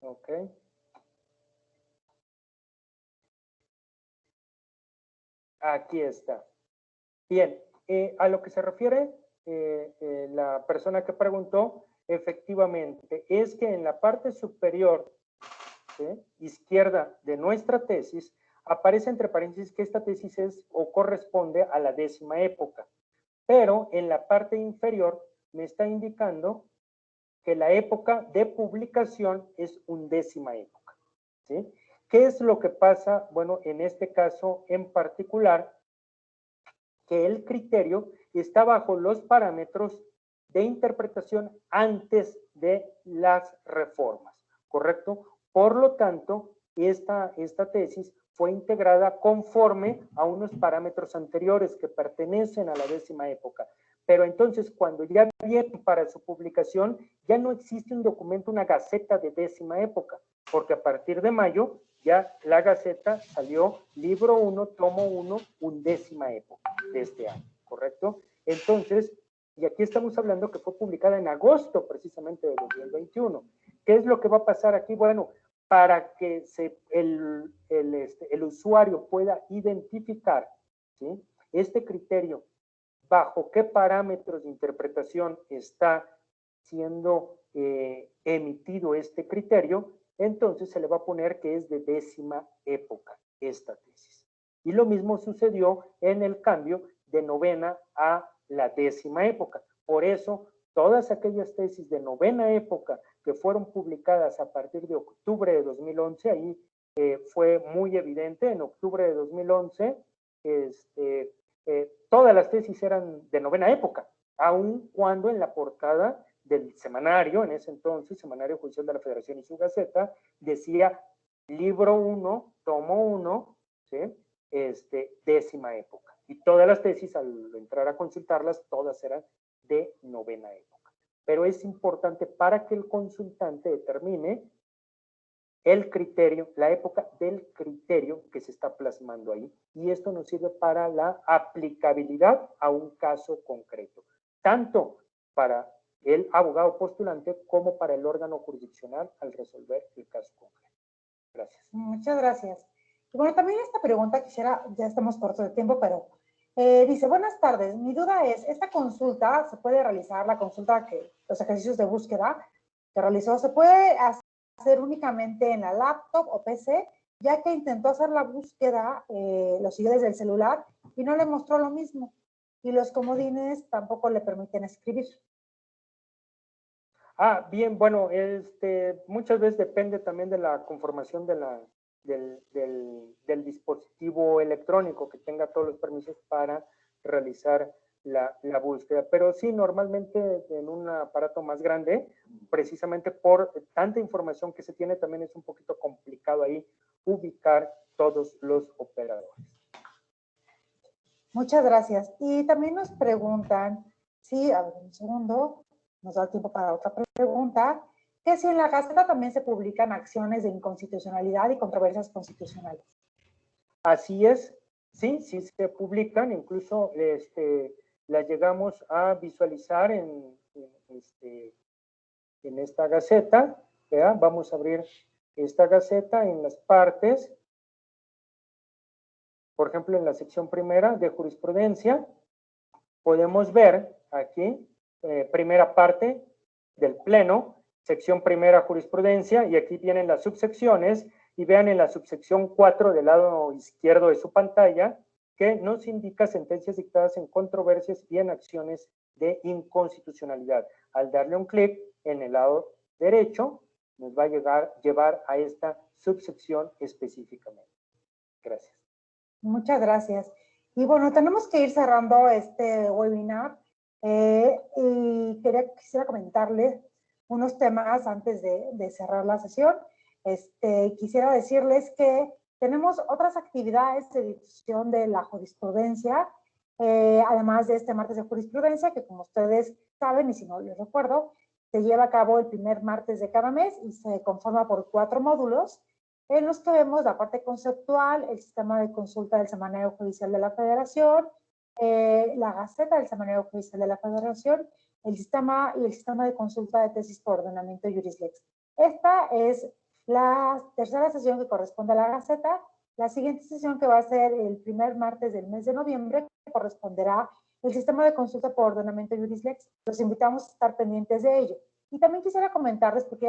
Ok. Aquí está. Bien, a lo que se refiere la persona que preguntó, efectivamente, es que en la parte superior ¿sí?, izquierda de nuestra tesis, aparece entre paréntesis que esta tesis es o corresponde a la 10ª época, pero en la parte inferior me está indicando que la época de publicación es 11ª época, ¿sí? ¿Qué es lo que pasa? Bueno, en este caso en particular, que el criterio está bajo los parámetros de interpretación antes de las reformas, ¿correcto? Por lo tanto, esta tesis fue integrada conforme a unos parámetros anteriores que pertenecen a la 10ª época. Pero entonces, cuando ya viene para su publicación, ya no existe un documento, una gaceta de 10ª época, porque a partir de mayo ya la gaceta salió libro 1, tomo 1, 11ª época de este año, ¿correcto? Entonces, y aquí estamos hablando que fue publicada en agosto precisamente de 2021. ¿Qué es lo que va a pasar aquí? Bueno, para que el usuario pueda identificar, ¿sí?, este criterio, bajo qué parámetros de interpretación está siendo emitido este criterio, entonces se le va a poner que es de 10ª época esta tesis. Y lo mismo sucedió en el cambio de 9ª a la 10ª época. Por eso, todas aquellas tesis de 9ª época que fueron publicadas a partir de octubre de 2011, ahí fue muy evidente, en octubre de 2011, todas las tesis eran de 9ª época, aun cuando en la portada del semanario, en ese entonces, Semanario Judicial de la Federación y su Gaceta, decía libro 1, tomo 1, ¿sí?, 10ª época. Y todas las tesis, al entrar a consultarlas, todas eran de 9ª época. Pero es importante para que el consultante determine el criterio, la época del criterio que se está plasmando ahí. Y esto nos sirve para la aplicabilidad a un caso concreto, tanto para el abogado postulante como para el órgano jurisdiccional al resolver el caso concreto. Gracias. Muchas gracias. Y bueno, también esta pregunta quisiera, ya estamos cortos de tiempo, pero dice, buenas tardes, mi duda es, ¿esta consulta se puede realizar, la consulta que, los ejercicios de búsqueda que realizó, se puede hacer únicamente en la laptop o PC, ya que intentó hacer la búsqueda, lo siguió desde el celular y no le mostró lo mismo? Y los comodines tampoco le permiten escribir. Bien, bueno, muchas veces depende también de la conformación del dispositivo electrónico que tenga todos los permisos para realizar la búsqueda. Pero sí, normalmente en un aparato más grande, precisamente por tanta información que se tiene, también es un poquito complicado ahí ubicar todos los operadores. Muchas gracias. Y también nos preguntan, sí, a ver, un segundo, nos da tiempo para otra pregunta, que si en la Gaceta también se publican acciones de inconstitucionalidad y controversias constitucionales. Así es, sí, sí se publican, incluso las llegamos a visualizar en esta Gaceta, ¿verdad? Vamos a abrir esta Gaceta en las partes, por ejemplo, en la sección primera de jurisprudencia, podemos ver aquí, primera parte del pleno, sección primera jurisprudencia, y aquí vienen las subsecciones, y vean en la subsección 4 del lado izquierdo de su pantalla, que nos indica sentencias dictadas en controversias y en acciones de inconstitucionalidad. Al darle un clic en el lado derecho, nos va a llevar a esta subsección específicamente. Gracias. Muchas gracias. Y bueno, tenemos que ir cerrando este webinar y quisiera comentarles unos temas antes de cerrar la sesión. Quisiera decirles que tenemos otras actividades de difusión de la jurisprudencia, además de este martes de jurisprudencia, que como ustedes saben, y si no les recuerdo, se lleva a cabo el primer martes de cada mes y se conforma por 4 módulos, en los que vemos la parte conceptual, el sistema de consulta del Semanario Judicial de la Federación, la Gaceta del Semanario Judicial de la Federación, el sistema de consulta de tesis por ordenamiento Jurislex. Esta es la tercera sesión que corresponde a la Gaceta. La siguiente sesión, que va a ser el primer martes del mes de noviembre, corresponderá el sistema de consulta por ordenamiento Jurislex. Los invitamos a estar pendientes de ello. Y también quisiera comentarles, porque